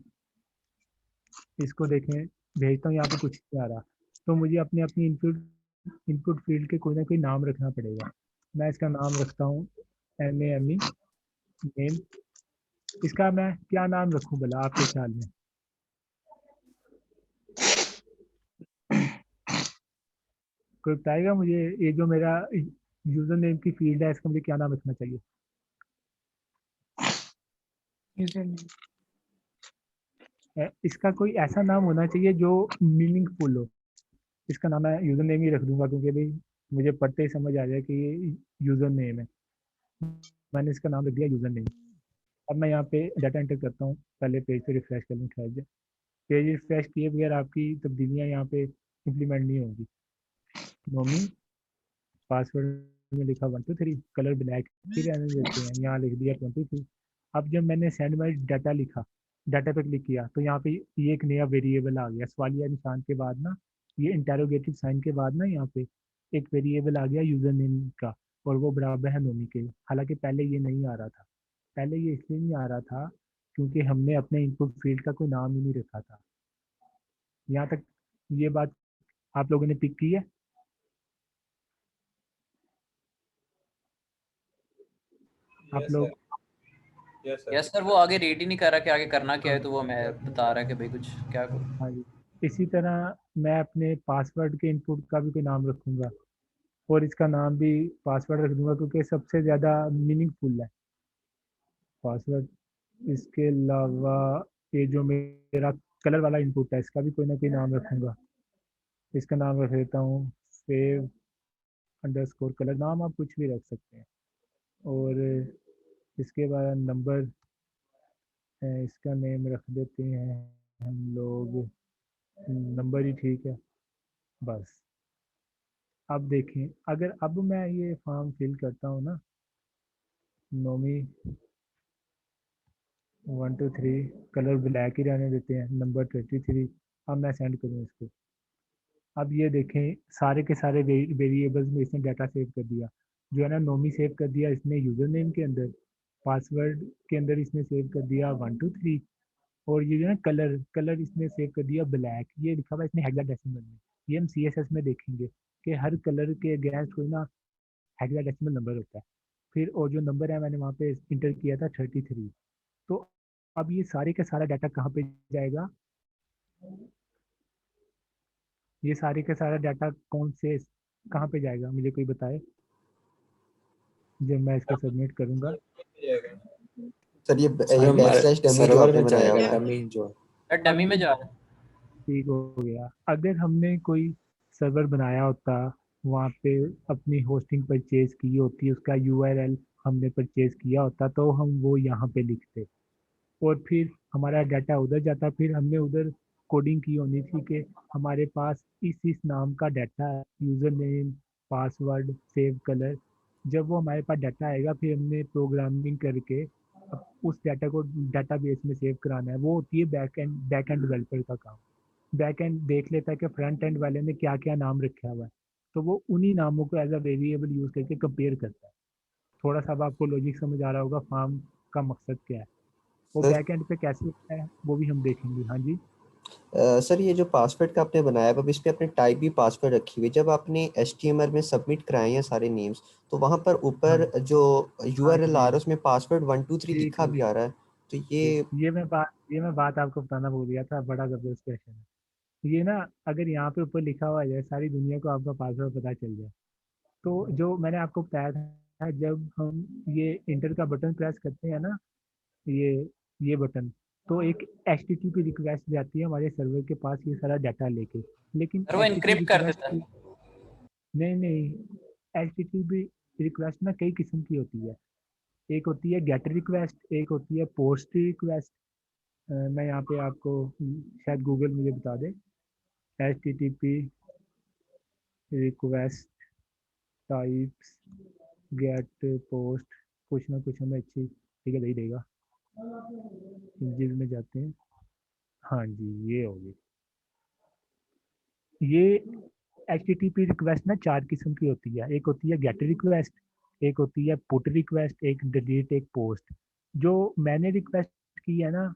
Speaker 1: इसको देखें, भेजता हूँ, यहाँ पे कुछ नहीं आ रहा, तो मुझे अपने अपनी इनपुट फील्ड के कोई ना कोई नाम रखना पड़ेगा। मैं इसका नाम रखता हूँ NAME नेम। इसका मैं क्या नाम रखूँ भला आपके ख्याल में? कोई बताएगा मुझे, ये जो मेरा यूजर नेम की फील्ड है, इसका मुझे क्या नाम रखना चाहिए?
Speaker 7: User name.
Speaker 1: इसका कोई ऐसा नाम होना चाहिए जो मीनिंगफुल हो। इसका नाम मैं यूजर नेम ही रख दूंगा, क्योंकि भाई मुझे पढ़ते ही समझ आ जाए कि ये यूजर नेम है। मैंने इसका नाम रख दिया यूजर नेम। अब मैं यहाँ पे डाटा एंटर करता हूँ, पहले पेज पे रिफ्रेश कर लूँ, खैर पेज रिफ्रेश किए बगैर आपकी तब्दीलियाँ यहाँ पे इम्प्लीमेंट नहीं होंगी। नोमी, पासवर्ड में लिखा 123, कलर ब्लैक ही रहने देते हैं, यहाँ लिख दिया 23। अब जब मैंने सेंड माई डाटा लिखा, डाटा पे क्लिक किया, तो यहाँ पे ये एक नया वेरिएबल आ गया सवालिया निशान के बाद ना, ये इंटेरोगेटिव साइन के बाद ना, यहाँ पे एक वेरिएबल आ गया यूजर नेम का, और वो बराबर है नोमी के। हालांकि पहले ये नहीं आ रहा था। पहले ये इसलिए नहीं आ रहा था क्योंकि हमने अपने इनपुट फील्ड का कोई नाम ही नहीं रखा था। यहाँ तक ये बात आप लोगों ने पिक की है? आप लोग?
Speaker 3: यस सर, वो आगे रीड ही नहीं कर रहा कि आगे करना क्या है, तो वो मैं बता रहा है कि भाई कुछ क्या करूँ।
Speaker 1: हाँ जी। इसी तरह मैं अपने पासवर्ड के इनपुट का भी कोई नाम रखूँगा। और इसका नाम भी पासवर्ड रख दूंगा क्योंकि सबसे ज़्यादा मीनिंगफुल है पासवर्ड। इसके अलावा ये जो मेरा कलर वाला इनपुट है इसका भी कोई ना कोई नाम रखूंगा। इसका नाम रख देता हूँ सेव अंडरस्कोर कलर, नाम आप कुछ भी रख सकते हैं। और इसके बाद नंबर, इसका नेम रख देते हैं हम लोग नंबर ही ठीक है बस। अब देखें अगर अब मैं ये फॉर्म फिल करता हूँ ना, नोमी 1 2 3, कलर ब्लैक ही रहने देते हैं, नंबर 23। अब मैं सेंड करूँ इसको। अब ये देखें सारे के सारे वेरिएबल्स में इसने डाटा सेव कर दिया। जो है ना नोमी सेव कर दिया इसने यूज़र नेम के अंदर, पासवर्ड के अंदर इसने सेव कर दिया 1 2 3, और ये जो है कलर कलर इसने सेव कर दिया ब्लैक, ये लिखा हुआ इसने हेक्साडेसिमल में। ये हम CSS में देखेंगे कि हर कलर के अगेंस्ट कोई ना हेक्साडेसिमल नंबर होता है। फिर और जो नंबर है मैंने वहाँ पे इंटर किया था 33। तो अब ये सारे का सारा डाटा कहाँ पे जाएगा, ये सारे का सारा डाटा कौन से कहाँ पे जाएगा मुझे कोई बताए जब मैं इसको सबमिट करूँगा।
Speaker 2: सर ये
Speaker 8: सर हमारे
Speaker 2: बैकस्लैश डमी जो
Speaker 8: सर्वर
Speaker 2: आपने
Speaker 8: में
Speaker 2: बनाया
Speaker 8: जाएगा
Speaker 2: हुआ है।
Speaker 8: डमी जो
Speaker 3: डमी में जा रहा है।
Speaker 1: ठीक हो गया। अगर हमने कोई सर्वर बनाया होता, वहाँ पे अपनी होस्टिंग परचेज की होती, उसका URL हमने परचेज किया होता तो हम वो यहाँ पे लिखते और फिर हमारा डाटा उधर जाता। फिर हमने उधर कोडिंग की होनी थी कि हमारे पास इस नाम का डाटा है, user name password save colour. जब वो हमारे पास डाटा आएगा फिर हमने प्रोग्रामिंग करके अब उस डाटा को डाटाबेस में सेव कराना है। वो होती है बैक एंड डेवलपर का काम। बैक एंड देख लेता है कि फ्रंट एंड वाले ने क्या क्या नाम रखा हुआ है, तो वो उन्हीं नामों को एज अ वेरिएबल यूज़ करके कंपेयर करता है। थोड़ा सा अब आपको लॉजिक समझ आ रहा होगा फॉर्म का मकसद क्या है। वो
Speaker 2: सर
Speaker 1: बैक एंड पे कैसे होता है वो भी हम देखेंगे। हाँ जी।
Speaker 2: सर ये जो पासवर्ड का आपने बनाया है अब इस पे आपने टाइप भी पासवर्ड रखी हुई है। जब आपने HTML में सबमिट कराए हैं सारे नेम्स तो वहाँ पर
Speaker 1: हाँ
Speaker 2: ऊपर जो
Speaker 1: हाँ
Speaker 2: URL आ
Speaker 1: जी
Speaker 2: रहा है उसमें पासवर्ड 1 2 3
Speaker 1: ठीक
Speaker 2: लिखा
Speaker 1: है
Speaker 2: भी आ रहा है। तो
Speaker 1: ठीक।
Speaker 2: ये
Speaker 1: ये मैं बात आपको बताना भूल गया था, बड़ा ज़बरदस्त क्वेश्चन है ये ना। अगर यहाँ पे ऊपर लिखा हुआ है सारी दुनिया को आपका पासवर्ड पता चल जाए, तो जो मैंने आपको बताया था जब हम ये इंटर का बटन प्रेस करते हैं ना, ये ये बटन, तो एक HTTP रिक्वेस्ट जाती है हमारे सर्वर के पास ये सारा डाटा लेके। लेकिन
Speaker 3: और वो
Speaker 1: HTTP
Speaker 3: इनक्रिप्ट कर
Speaker 1: रिक्वेस्ट
Speaker 3: देता है।
Speaker 1: नहीं नहीं, HTTP रिक्वेस्ट ना कई किस्म की होती है। एक होती है गेट रिक्वेस्ट, एक होती है पोस्ट रिक्वेस्ट। मैं यहाँ पे आपको शायद गूगल मुझे बता दे, HTTP request types get post, कुछ ना कुछ हमें अच्छी ठीक है दे ही देगा। इमेजेस में जाते हैं, हाँ जी ये होगी। ये HTTP रिक्वेस्ट ना 4 किस्म की होती है। एक होती है गेट रिक्वेस्ट, एक होती है पुट रिक्वेस्ट, एक डिलीट, एक पोस्ट। जो मैंने रिक्वेस्ट की है ना,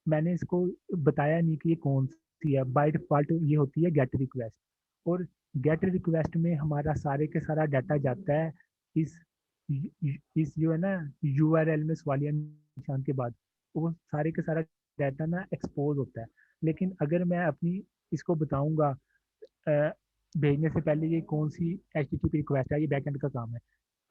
Speaker 1: मैंने इसको बताया नहीं कि ये कौन सी है। बाय डिफॉल्ट ये होती है गेट रिक्वेस्ट। और गेट रिक्वेस्ट में हमारा सारे के सारा डाटा जाता है इस इस जो है ना URL में सवालिया निशान के बाद, वो सारे के सारा डाटा ना एक्सपोज होता है। लेकिन अगर मैं अपनी इसको बताऊंगा भेजने से पहले ये कौन सी HTTP रिक्वेस्ट है, ये बैकएंड का काम है।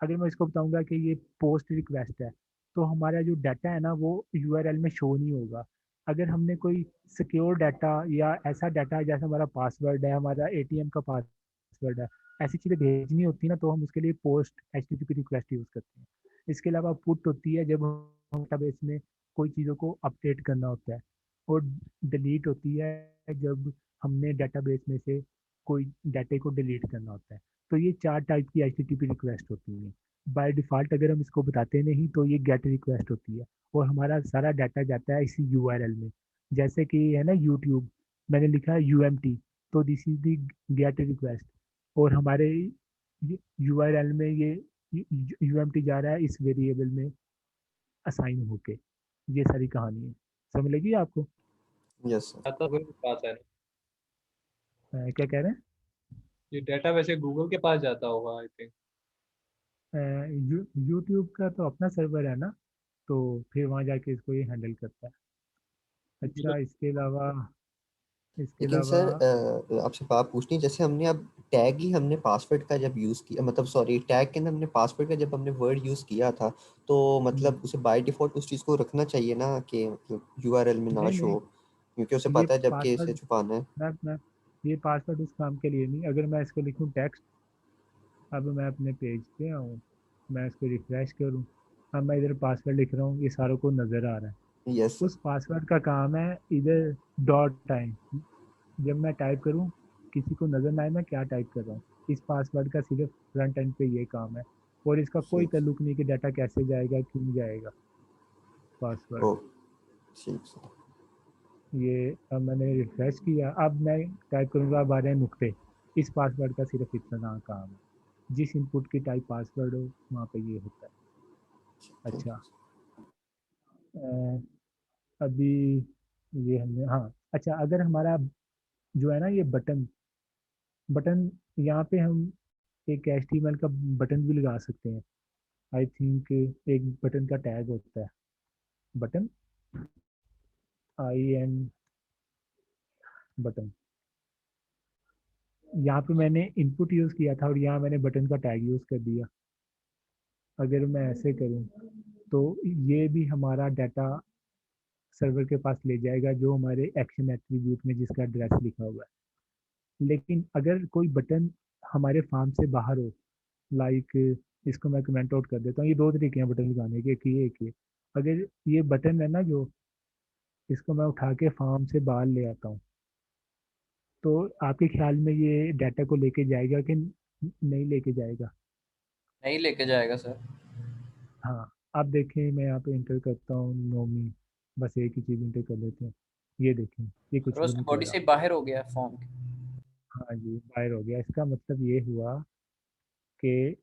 Speaker 1: अगर मैं इसको बताऊंगा कि ये पोस्ट रिक्वेस्ट है, तो हमारा जो डाटा है ना वो URL में शो नहीं होगा। अगर हमने कोई सिक्योर डाटा या ऐसा डाटा जैसे हमारा पासवर्ड है, हमारा ATM का पासवर्ड है, ऐसी चीज़ें भेजनी होती है ना, तो हम उसके लिए पोस्ट HTTP रिक्वेस्ट यूज़ करते हैं। इसके अलावा पुट होती है जब हम डेटाबेस में कोई चीज़ों को अपडेट करना होता है। और डिलीट होती है जब हमने डेटाबेस में से कोई डाटे को डिलीट करना होता है। तो ये 4 टाइप की HTTP रिक्वेस्ट होती हैं। बाय डिफ़ॉल्ट अगर हम इसको बताते नहीं तो ये गेट रिक्वेस्ट होती है और हमारा सारा डाटा जाता है इसी URL में। जैसे कि है ना यूट्यूब, मैंने लिखा है UMT, तो this is the gate request. और हमारे URL में ये UMT जा रहा है इस वेरिएबल में असाइन होके। ये सारी कहानी है, समझ लगी आपको?
Speaker 2: Yes sir.
Speaker 9: डाटा गूगल के पास है ना,
Speaker 1: क्या कह रहे हैं?
Speaker 9: ये डाटा वैसे गूगल के पास जाता होगा आई थिंक।
Speaker 1: यूट्यूब का तो अपना सर्वर है ना, तो फिर वहाँ जाके इसको ये हैंडल करता है। अच्छा इसके अलावा इसके
Speaker 2: लेकिन
Speaker 1: अलावा
Speaker 2: सर आपसे बात पूछनी, जैसे हमने अब टैग ही हमने पासवर्ड का जब यूज़ किया, मतलब सॉरी टैग के अंदर हमने पासवर्ड का जब हमने वर्ड यूज़ किया था, तो मतलब उसे बाय डिफ़ॉल्ट उस चीज़ को रखना चाहिए ना कि मतलब यूआरएल में ना
Speaker 1: नहीं
Speaker 2: शो,
Speaker 1: नहीं,
Speaker 2: क्योंकि उसे
Speaker 1: ये
Speaker 2: पता है जब कि इसे
Speaker 1: पासवर्ड
Speaker 2: छुपाना है।
Speaker 1: मैं ये पासवर्ड उस काम के लिए नहीं। अगर मैं इसको लिखूं टेक्स्ट, अब मैं अपने पेज पे आऊँ, मैं इसको रिफ्रेश करूँ, अब मैं इधर पासवर्ड लिख रहा हूँ, ये सारों को नज़र आ रहा है।
Speaker 2: Yes sir.
Speaker 1: उस पासवर्ड का काम है इधर डॉट टाइम, जब मैं टाइप करूँ किसी को नज़र ना आए मैं क्या टाइप कर रहा हूँ। इस पासवर्ड का सिर्फ फ्रंट एंड पे ये काम है, और इसका कोई
Speaker 2: ठीक
Speaker 1: ताल्लुक नहीं कि डाटा कैसे जाएगा क्यों जाएगा।
Speaker 2: ओ
Speaker 1: पासवर्ड
Speaker 2: ठीक सर।
Speaker 1: ये, अब मैंने रिफ्रेश किया, अब मैं टाइप करूँगा 12 नुक्ते। इस पासवर्ड का सिर्फ इतना काम है, जिस इनपुट की टाइप पासवर्ड हो वहाँ पे ये होता है।
Speaker 2: थैंक
Speaker 1: अच्छा,
Speaker 2: यू।
Speaker 1: अ, अभी ये हमने, हाँ अच्छा, अगर हमारा जो है ना ये बटन बटन यहाँ पे हम एक HTML का बटन भी लगा सकते हैं। आई थिंक एक बटन का टैग होता है बटन, IN बटन। यहाँ पे मैंने इनपुट यूज़ किया था और यहाँ मैंने बटन का टैग यूज़ कर दिया। अगर मैं ऐसे करूँ तो ये भी हमारा डाटा सर्वर के पास ले जाएगा जो हमारे एक्शन एट्रीब्यूट में जिसका एड्रेस लिखा हुआ है। लेकिन अगर कोई बटन हमारे फार्म से बाहर हो, लाइक इसको मैं कमेंट आउट कर देता हूँ, ये दो तरीके हैं बटन लगाने के, एक ये अगर ये बटन है ना जो, इसको मैं उठा के फार्म से बाहर ले आता हूँ, तो आपके ख्याल में ये डाटा को लेके जाएगा कि नहीं लेके जाएगा?
Speaker 3: नहीं लेके जाएगा सर।
Speaker 1: हाँ, आप देखें मैं यहाँ पे इंटर करता हूँ नोमी, बस एक ही चीज़ इंटर कर लेते हैं, ये देखें ये कुछ
Speaker 3: और
Speaker 1: भी
Speaker 3: उसके
Speaker 1: नहीं कर
Speaker 3: बॉडी
Speaker 1: रहा।
Speaker 3: से बाहर हो गया फॉर्म के।
Speaker 1: हाँ जी, बाहर हो गया। इसका मतलब ये हुआ कि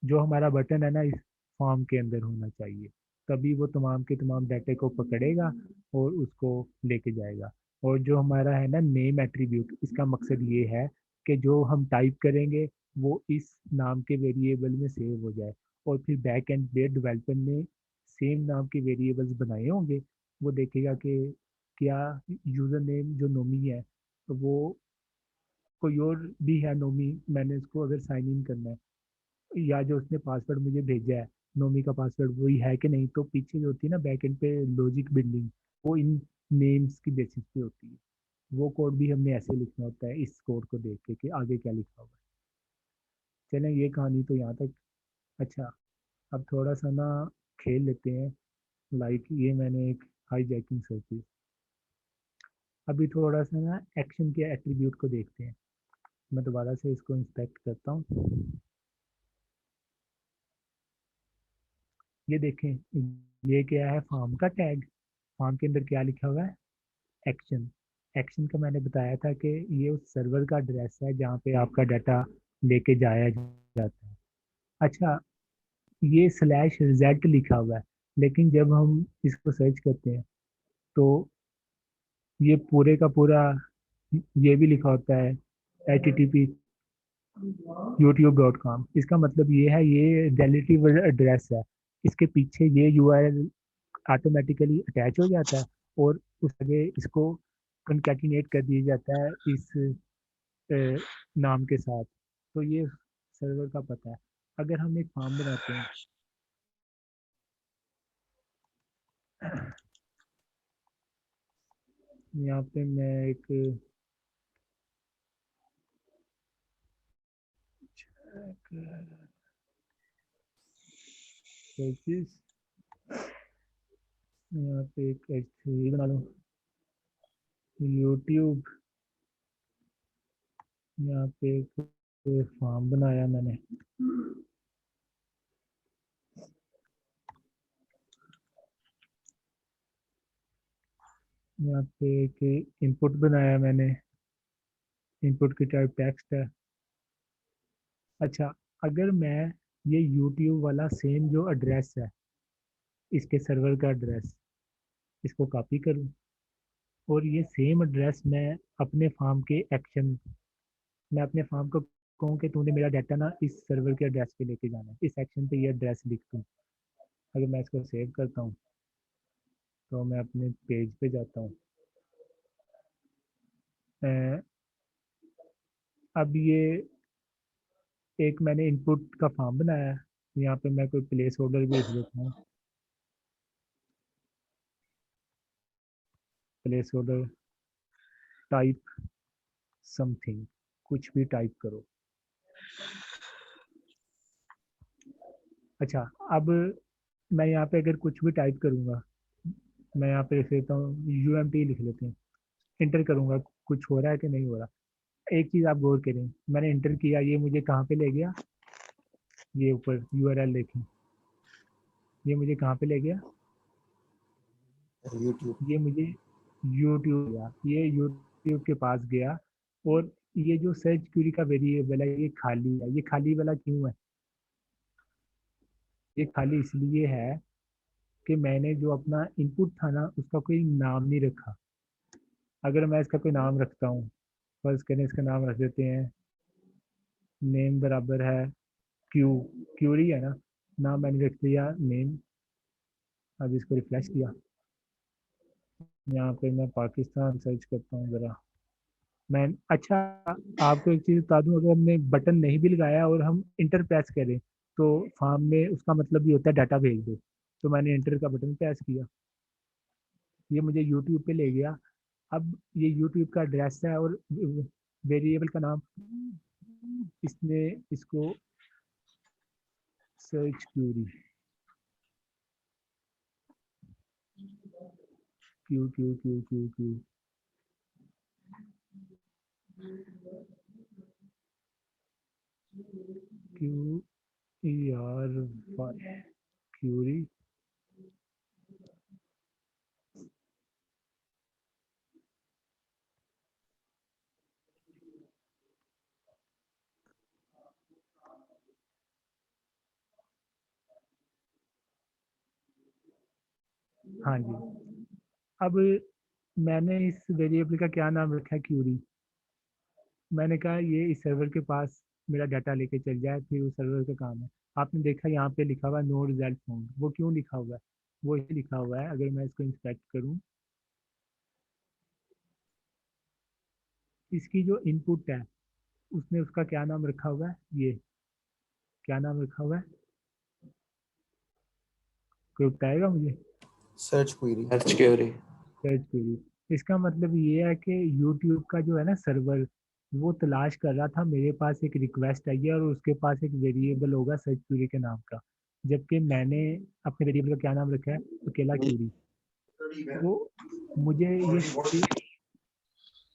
Speaker 1: जो हमारा बटन है ना इस फॉर्म के अंदर होना चाहिए, तभी वो तमाम के तमाम डाटे को पकड़ेगा और उसको लेके जाएगा। और जो हमारा है ना नेम एट्रीब्यूट, इसका मकसद ये है कि जो हम टाइप करेंगे वो इस नाम के वेरिएबल में सेव हो जाए, और फिर बैक एंड पे डेवलपर ने सेम नाम के वेरिएबल्स बनाए होंगे, वो देखेगा कि क्या यूज़र नेम जो नोमी है, तो वो कोई और भी है नोमी, मैंने उसको अगर साइन इन करना है, या जो उसने पासवर्ड मुझे भेजा है नोमी का पासवर्ड वही है कि नहीं, तो पीछे जो होती है ना बैकएंड पे लॉजिक बिल्डिंग, वो इन नेम्स की बेसिस पे होती है। वो कोड भी हमने ऐसे लिखना होता है इस कोड को देख के कि आगे क्या लिखा हुआ है। चलें, ये कहानी तो यहाँ तक। अच्छा, अब थोड़ा सा ना खेल लेते हैं, लाइक ये मैंने एक हाई जैकिंग सर्विस, अभी थोड़ा सा ना एक्शन के एट्रीब्यूट को देखते हैं। मैं दोबारा से इसको इंस्पेक्ट करता हूँ, ये देखें, ये क्या है, फॉर्म का टैग। फॉर्म के अंदर क्या लिखा हुआ है, एक्शन। एक्शन का मैंने बताया था कि ये उस सर्वर का एड्रेस है जहाँ पे आपका डाटा लेके जाया जाता है। अच्छा, ये स्लैश रिजल्ट लिखा हुआ है, लेकिन जब हम इसको सर्च करते हैं तो ये पूरे का पूरा ये भी लिखा होता है HTTP youtube.com। इसका मतलब ये है ये रिलेटिव एड्रेस है, इसके पीछे ये URL ऑटोमेटिकली अटैच हो जाता है, और उस आगे इसको कंकैटिनेट कर दिया जाता है इस नाम के साथ। तो ये सर्वर का पता है। अगर हम एक फॉर्म बनाते हैं, यहाँ पे मैं एक सर्विस, यहाँ पे एक ये बना लूँ यूट्यूब, यहाँ पे एक फॉर्म बनाया मैंने, यहाँ पे एक इनपुट बनाया मैंने, इनपुट की टाइप टेक्स्ट है। अच्छा, अगर मैं ये यूट्यूब वाला सेम जो एड्रेस है, इसके सर्वर का एड्रेस, इसको कॉपी करूँ और ये सेम एड्रेस मैं अपने फार्म के एक्शन, मैं अपने फार्म को कहूँ कि तूने मेरा डाटा ना इस सर्वर के एड्रेस पे लेके जाना है, इस एक्शन पे ये एड्रेस लिख दूँ। अगर मैं इसको सेव करता हूँ तो मैं अपने पेज पे जाता हूँ, अब ये एक मैंने इनपुट का फॉर्म बनाया है, यहाँ पे मैं कोई प्लेस होल्डर भी लिख देता हूँ, प्लेस होल्डर टाइप समथिंग, कुछ भी टाइप करो। अच्छा, अब मैं यहाँ पे अगर कुछ भी टाइप करूँगा, मैं यहाँ पे लिख लेता हूँ UMT लिख लेते हैं, इंटर करूँगा, कुछ हो रहा है कि नहीं हो रहा। एक चीज़ आप गौर करें, मैंने इंटर किया, ये मुझे कहाँ पे ले गया, ये ऊपर URL देखें, ये मुझे कहाँ पे ले गया,
Speaker 2: यूट्यूब।
Speaker 1: ये मुझे यूट्यूब गया, ये यूट्यूब के पास गया। और ये जो सर्च क्वेरी का वेरिएबल है ये खाली है। ये खाली वाला क्यों है? ये खाली इसलिए है कि मैंने जो अपना इनपुट था ना उसका कोई नाम नहीं रखा। अगर मैं इसका कोई नाम रखता हूँ, फर्ज करें इसका नाम रख देते हैं, नेम बराबर है क्यूरी है ना, नाम मैंने रख दिया नेम। अब इसको रिफ्रेश किया, यहाँ पे मैं पाकिस्तान सर्च करता हूँ ज़रा। मैं अच्छा, आपको एक चीज़ बता दूँ, अगर हमने बटन नहीं भी लगाया और हम इंटर प्रेस करें तो फॉर्म में उसका मतलब ये होता है डाटा भेज दो। तो मैंने इंटर का बटन प्रेस किया, ये मुझे यूट्यूब पे ले गया। अब ये यूट्यूब का एड्रेस है और वेरिएबल का नाम, इसने इसको search query Q Q Q Q Q Q ER query. हाँ जी, अब मैंने इस वेरिएबल का क्या नाम रखा है, क्यूरी। मैंने कहा ये इस सर्वर के पास मेरा डाटा लेके चल जाए, फिर उस सर्वर का काम है। आपने देखा यहाँ पे लिखा हुआ है नो रिजल्ट फाउंड, वो क्यों लिखा हुआ है? वो ये लिखा हुआ है, अगर मैं इसको इंस्पेक्ट करूँ, इसकी जो इनपुट है उसने उसका क्या नाम रखा हुआ है, ये क्या नाम रखा हुआ है, कोई बताएगा मुझे?
Speaker 2: Search query.
Speaker 3: Search query.
Speaker 1: Search query. इसका मतलब ये है कि यूट्यूब का जो है ना सर्वर, वो तलाश कर रहा था, मेरे पास एक रिक्वेस्ट आई है और उसके पास एक वेरिएबल होगा सर्च क्वेरी के नाम का, जबकि मैंने अपने वेरिएबल का क्या नाम रखा है, अकेला क्वेरी। तो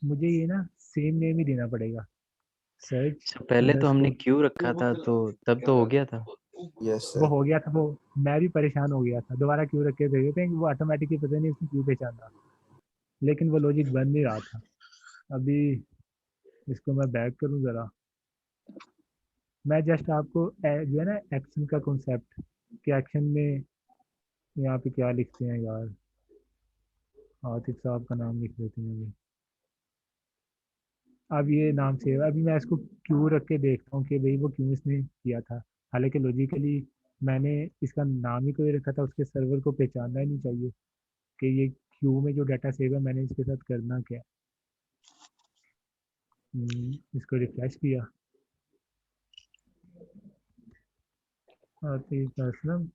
Speaker 1: मुझे ये ना सेम नेम ही देना पड़ेगा, सर्च
Speaker 8: पहले तो हमने
Speaker 1: अंडरस्कोर।
Speaker 8: क्यों रखा था, तो तब तो हो गया था।
Speaker 2: यस
Speaker 1: वो
Speaker 2: सर।
Speaker 1: हो गया था, वो मैं भी परेशान हो गया था, दोबारा क्यों रख के भेजे थे, वो ऑटोमेटिकली पता नहीं उसने क्यों पहचाना, लेकिन वो लॉजिक बन नहीं रहा था। अभी इसको मैं बैक करूँ ज़रा, मैं जस्ट आपको जो है ना एक्शन का कॉन्सेप्ट, कि एक्शन में यहाँ पे क्या लिखते हैं यार, आतिफ साहब का नाम लिख लेते हैं अभी। अब ये नाम सेव है, अभी मैं इसको क्यों रख के देखता हूँ कि भाई वो क्यों इसने किया था। हालांकि लॉजिकली मैंने इसका नाम ही कोई रखा था, उसके सर्वर को पहचानना ही नहीं चाहिए कि ये क्यू में जो डाटा सेव है मैंने इसके साथ करना क्या है। इसको रिफ्रेश किया, आतिफ असलम।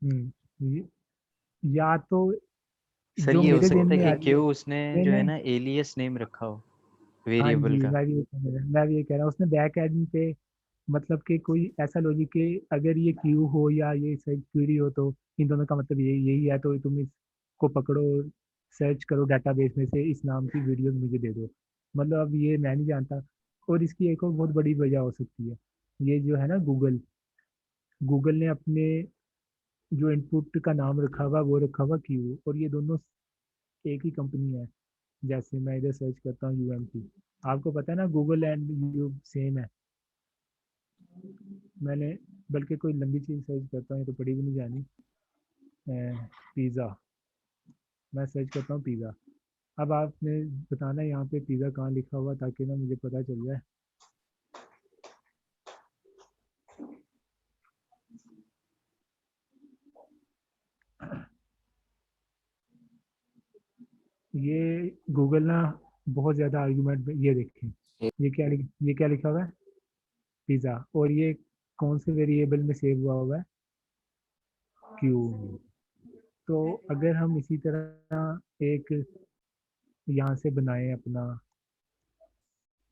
Speaker 1: हम्म, या तो
Speaker 8: सर
Speaker 1: जो
Speaker 8: ये हो
Speaker 1: मेरे दिन
Speaker 8: सकता है
Speaker 1: में
Speaker 8: कि
Speaker 1: आ रही है,
Speaker 8: क्यों उसने
Speaker 1: नहीं
Speaker 8: जो है
Speaker 1: नहीं,
Speaker 8: ना एलियस नेम रखा हो
Speaker 1: हाँ
Speaker 8: वेरिएबल
Speaker 1: जी,
Speaker 8: का।
Speaker 1: मैं भी ये कह रहा हूँ उसने बैक एंड पे, मतलब कि कोई ऐसा लॉजिक कि अगर ये क्यू हो या ये सर्च क्वेरी हो तो इन दोनों का मतलब यही है, तो तुम इसको पकड़ो, सर्च करो डाटाबेस में से इस नाम की वीडियो मुझे दे दो। मतलब अब ये मैं नहीं जानता। और इसकी एक और बहुत बड़ी वजह हो सकती है, ये जो है ना गूगल, गूगल ने अपने जो इनपुट का नाम रखा हुआ वो रखा हुआ क्यू, और ये दोनों एक ही कंपनी है। जैसे मैं इधर सर्च करता हूँ UMT, आपको पता है ना गूगल एंड यू सेम है। मैंने बल्कि कोई लंबी चीज़ सर्च करता हूँ, ये तो पड़ी भी नहीं जानी, पिज़्ज़ा, मैं सर्च करता हूँ पिज़्ज़ा। अब आपने बताना है यहाँ पे पिज़्ज़ा कहाँ लिखा हुआ, ताकि ना मुझे पता चल जाए। ये गूगल ना बहुत ज़्यादा आर्गुमेंट में, ये देखें ये क्या लिखा हुआ है, पिज़्ज़ा, और ये कौन से वेरिएबल में सेव हुआ हुआ है, क्यू। तो अगर हम इसी तरह एक यहाँ से बनाएं अपना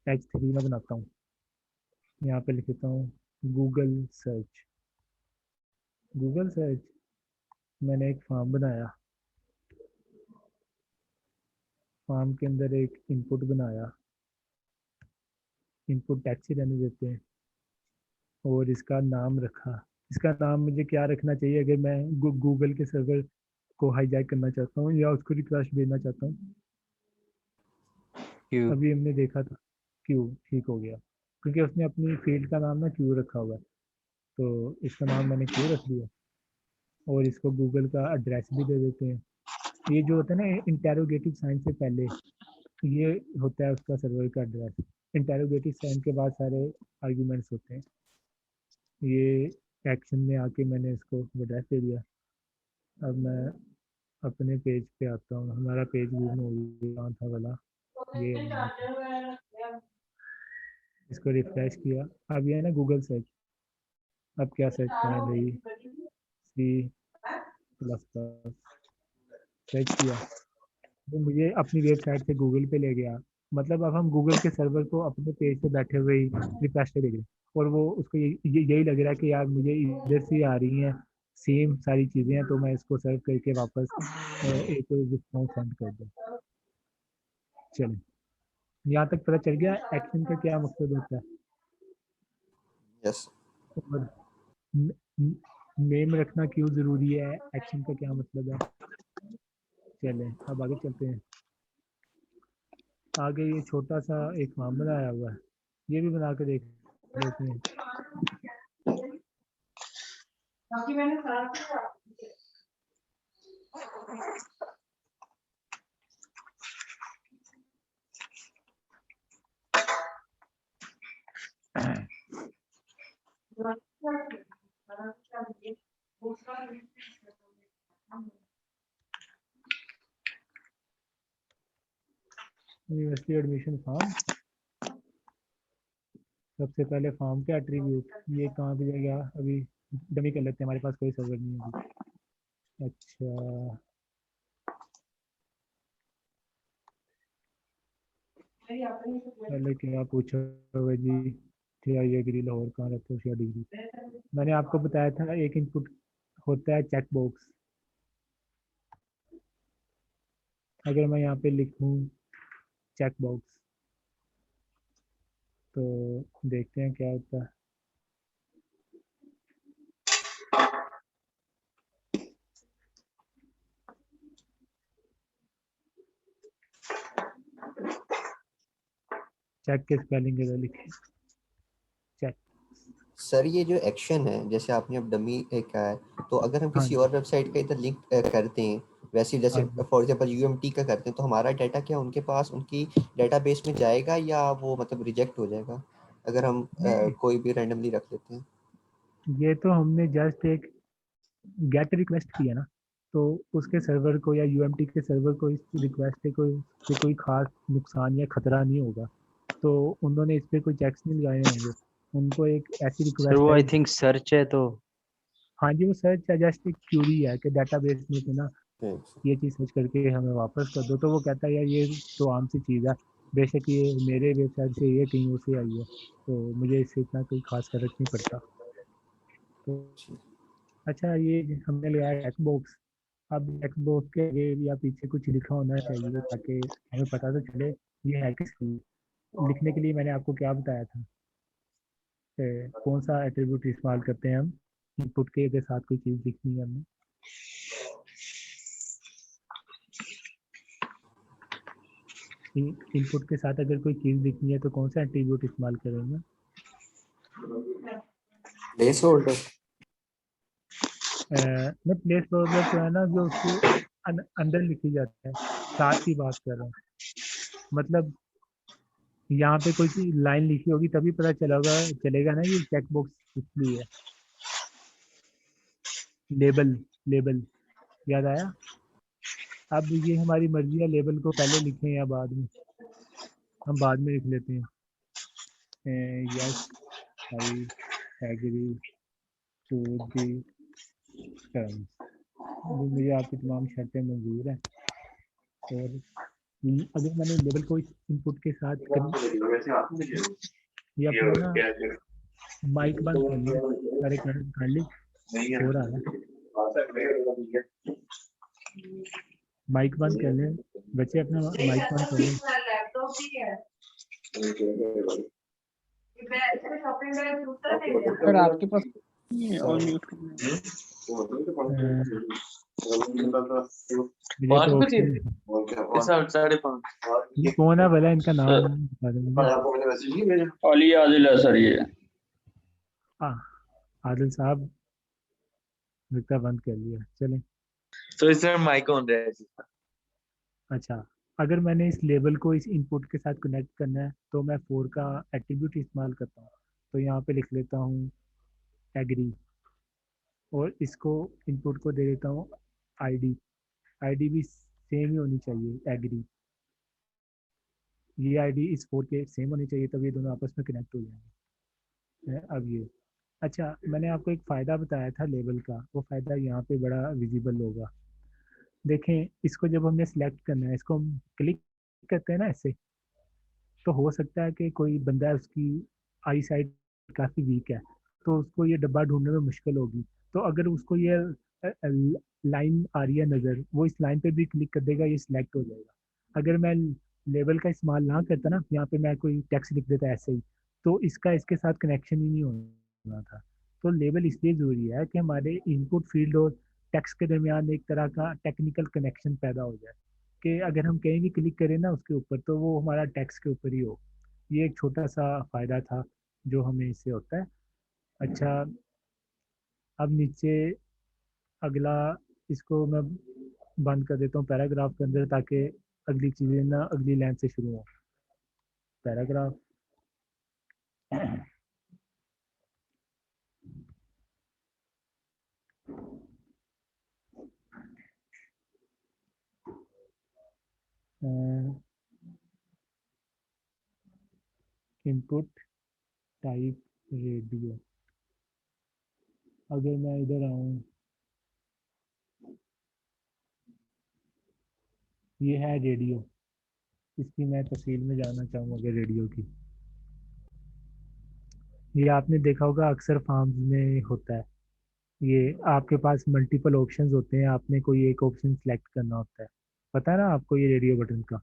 Speaker 1: H3 में बनाता हूँ, यहाँ पे लिखता हूँ गूगल सर्च। मैंने एक फॉर्म बनाया, फॉर्म के अंदर एक इनपुट बनाया, इनपुट टेक्स्ट ही रहने देते हैं, और इसका नाम रखा। इसका नाम मुझे क्या रखना चाहिए अगर मैं गूगल के सर्वर को हाईजैक करना चाहता हूँ या उसको रिक्वेस्ट भेजना चाहता हूँ?
Speaker 8: क्यों?
Speaker 1: अभी हमने देखा था क्यू, ठीक हो गया, क्योंकि उसने अपनी फील्ड का नाम ना क्यू रखा हुआ है, तो इसका नाम मैंने क्यू रख दिया, और इसको गूगल का एड्रेस भी दे देते हैं। ये जो होता है ना इंटेरोगेटिव साइन से पहले, ये होता है उसका सर्वर का एड्रेस। इंटेरोगेटिव साइन के बाद सारे आर्ग्यूमेंट्स होते हैं। ये एक्शन में आके मैंने इसको एड्रेस दे दिया। अब मैं अपने पेज पे आता हूँ, हमारा पेज गुम हो गया था वाला, ये इसको रिफ्रेश किया। अब ये है ना गूगल सर्च, अब क्या सर्च करें भाई, C++ सर्च किया, तो मुझे अपनी वेबसाइट से गूगल पे ले गया। मतलब अब हम गूगल के सर्वर को अपने पेज पे बैठे हुए ही रिक्वेस्ट दे रहे हैं, और वो उसको यही लग रहा है कि यार मुझे इधर से आ रही हैं सेम सारी चीज़ें हैं, तो मैं इसको सर्व करके वापस एक रिस्पॉन्स सेंड कर दूँ। चलिए, यहाँ तक पता चल गया एक्शन का क्या मकसद होता है।
Speaker 2: यस
Speaker 1: और नेम रखना क्यों ज़रूरी है, एक्शन का क्या मतलब है। चलें अब आगे चलते हैं। आगे ये छोटा सा एक फॉर्म बनाया हुआ है, ये भी बना के देख लेते हैं। यूनिवर्सिटी एडमिशन फॉर्म, सबसे पहले फॉर्म के एट्रीब्यूट, ये कहाँ पे जाएगा, अभी डमी कर लेते हैं, हमारे पास कोई सर्वर नहीं है अभी। अच्छा, पहले क्या पूछा होगा जी, TI एग्री लाहौर कहाँ रहते हो, शेयर डिग्री। मैंने आपको बताया था एक इनपुट होता है चेक बॉक्स। अगर मैं यहाँ पे लिखूँ चेक बॉक्स, तो देखते हैं क्या होता है। चेक के स्पेलिंग इधर लिखे, चेक।
Speaker 2: सर, ये जो एक्शन है जैसे आपने अब डमी कहा है, तो अगर हम
Speaker 1: हाँ
Speaker 2: किसी
Speaker 1: जी,
Speaker 2: और वेबसाइट का इधर लिंक करते हैं, वैसे जैसे
Speaker 1: हाँ जी।
Speaker 2: फॉर एग्जांपल UMT का करते हैं, तो हमारा डाटा क्या उनके पास उनकी डेटाबेस में जाएगा या वो मतलब रिजेक्ट हो जाएगा अगर हम
Speaker 1: नहीं,
Speaker 2: कोई भी रैंडमली रख लेते हैं?
Speaker 1: ये तो हमने जस्ट एक गेट रिक्वेस्ट किया ना, तो उसके सर्वर को या UMT के सर्वर को इस रिक्वेस्ट से कोई खास नुकसान या खतरा नहीं होगा, तो उन्होंने इस पर कोई चेक्स नहीं लगाए होंगे। उनको एक ऐसी
Speaker 8: सर
Speaker 1: रिक्वेस्ट
Speaker 8: वो
Speaker 1: आई,
Speaker 8: आई थिंक सर्च है तो।
Speaker 1: हाँ जी, वो सर्च है, जस्ट एक क्यूरी है कि डाटाबेस में से ना ये चीज़ सर्च करके हमें वापस कर दो, तो वो कहता है यार ये तो आम सी चीज़ है, बेशक ये मेरे वेबसाइट से ये कहीं और से आई है, तो मुझे इससे इतना कोई खास फर्क नहीं पड़ता। तो अच्छा, ये हमने लगाया टेक्स्ट बॉक्स। अब टेक्स्ट बॉक्स के आगे या पीछे कुछ लिखा होना चाहिए ताकि हमें पता तो चले ये है किस लिए। लिखने के लिए मैंने आपको क्या बताया था, कौन सा एट्रीब्यूट इस्तेमाल करते हैं हम, इनपुट के साथ कोई चीज़ लिखनी है हमने। इनपुट के साथ अगर कोई चीज़ लिखनी है तो कौन सा एट्रीब्यूट इस्तेमाल करेंगे?
Speaker 2: Place holder.
Speaker 1: मैं प्लेस होल्डर तो है ना जो उसके अंदर लिखी जाता है, साथ की बात कर रहा हूँ। मतलब यहाँ पे कोई चीज लाइन लिखी होगी तभी पता चलेगा ना ये चेक बॉक्स इसलिए है। लेबल, लेबल याद आया? अब ये हमारी मर्जी है, लेबल को पहले लिखें या बाद में, हम बाद में लिख लेते हैं। Yes I agree to the terms, मुझे आपकी तमाम शर्तें मंजूर हैं। और अगर मैंने लेबल को इस इनपुट के साथ ये अपना ना माइक बंद कर लिया, सारे कर ली, हो रहा है माइक बंद कर लें बच्चे, अपना माइक बंद कर लें।
Speaker 7: सर आपके पास और यूज करना
Speaker 6: पाँच
Speaker 1: तो
Speaker 6: बजे
Speaker 1: option-
Speaker 6: 5:30
Speaker 1: ये कौन है भला, इनका नाम बता दें मुझे।
Speaker 10: अली आदिल है सर ये।
Speaker 1: आदिल साहब, लगता है बंद कर लिया, चलें।
Speaker 6: तो इसमें माइक ऑन रहेगा।
Speaker 1: अच्छा, अगर मैंने इस लेबल को इस इनपुट के साथ कनेक्ट करना है तो मैं फोर का एट्रीब्यूट इस्तेमाल करता हूँ। तो यहाँ पे लिख लेता हूँ एग्री, और इसको इनपुट को दे देता हूँ आईडी। आईडी भी सेम ही होनी चाहिए, एग्री। ये आईडी इस फोर के सेम होनी चाहिए, तब ये दोनों आपस में कनेक्ट हो जाएंगे। अब ये अच्छा, मैंने आपको एक फ़ायदा बताया था लेबल का, वो फ़ायदा यहाँ पे बड़ा विजिबल होगा। देखें, इसको जब हमने सेलेक्ट करना है, इसको हम क्लिक करते हैं ना ऐसे, तो हो सकता है कि कोई बंदा, उसकी आई साइट काफ़ी वीक है, तो उसको ये डब्बा ढूंढने में मुश्किल होगी। तो अगर उसको ये लाइन आ रही है नज़र, वो इस लाइन पे भी क्लिक कर देगा, ये सिलेक्ट हो जाएगा। अगर मैं लेबल का इस्तेमाल ना करता ना, यहाँ पे मैं कोई टेक्स्ट लिख देता ऐसे ही, तो इसका इसके साथ कनेक्शन ही नहीं होना था। तो लेबल इसलिए ज़रूरी है कि हमारे इनपुट फील्ड और टेक्स्ट के दरमियान एक तरह का टेक्निकल कनेक्शन पैदा हो जाए, कि अगर हम कहीं भी क्लिक करें ना उसके ऊपर, तो वो हमारा टेक्स्ट के ऊपर ही हो। ये एक छोटा सा फ़ायदा था जो हमें इससे होता है। अच्छा, अब नीचे अगला, इसको मैं बंद कर देता हूँ पैराग्राफ के अंदर, ताकि अगली चीज़ें ना अगली लाइन से शुरू हो। Paragraph input type radio. अगर मैं इधर आऊँ, ये है रेडियो, इसकी मैं तफसील में जानना चाहूँगा रेडियो की। ये आपने देखा होगा अक्सर फार्म्स में होता है, ये आपके पास मल्टीपल ऑप्शंस होते हैं, आपने कोई एक ऑप्शन सेलेक्ट करना होता है, पता है ना आपको ये रेडियो बटन का।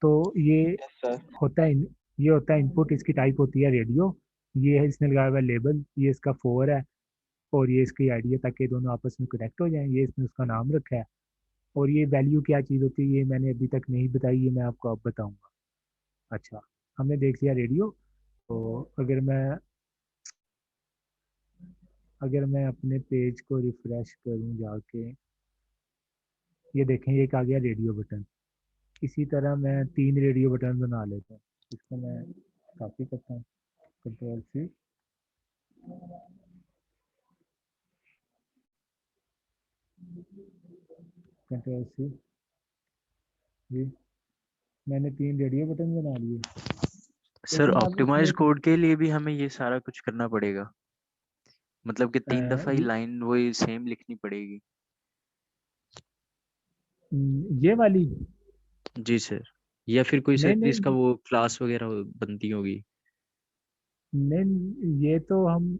Speaker 1: तो ये होता है, ये होता है इनपुट, इसकी टाइप होती है रेडियो। ये है इसने लगाया हुआ लेबल, ये इसका फोर है, और ये इसकी आईडी है, ताकि दोनों आपस में कनेक्ट हो जाएं। ये इसने उसका नाम रखा है, और ये वैल्यू क्या चीज़ होती है ये मैंने अभी तक नहीं बताई, ये मैं आपको अब बताऊंगा। अच्छा, हमने देख लिया रेडियो। तो अगर मैं अपने पेज को रिफ़्रेश करूं जाके, ये देखें, एक आ गया रेडियो बटन। इसी तरह मैं 3 रेडियो बटन बना लेता हूँ। इसको मैं कॉपी करता हूँ, कंट्रोल सी, कंट्रोल सी, जी मैंने 3 रेडियो बटन बना लिए।
Speaker 8: सर
Speaker 1: लेकिन अब
Speaker 8: ऑप्टिमाइज
Speaker 1: इसमें
Speaker 8: कोड के लिए भी हमें ये सारा कुछ करना पड़ेगा, मतलब कि 3 दफ़ा ही
Speaker 1: ये
Speaker 8: लाइन वही सेम लिखनी पड़ेगी।
Speaker 1: ये वाली,
Speaker 8: जी सर, या फिर कोई
Speaker 1: नहीं
Speaker 8: सर इसका
Speaker 1: नहीं
Speaker 8: वो क्लास वगैरह बनती होगी।
Speaker 1: नहीं, ये तो हम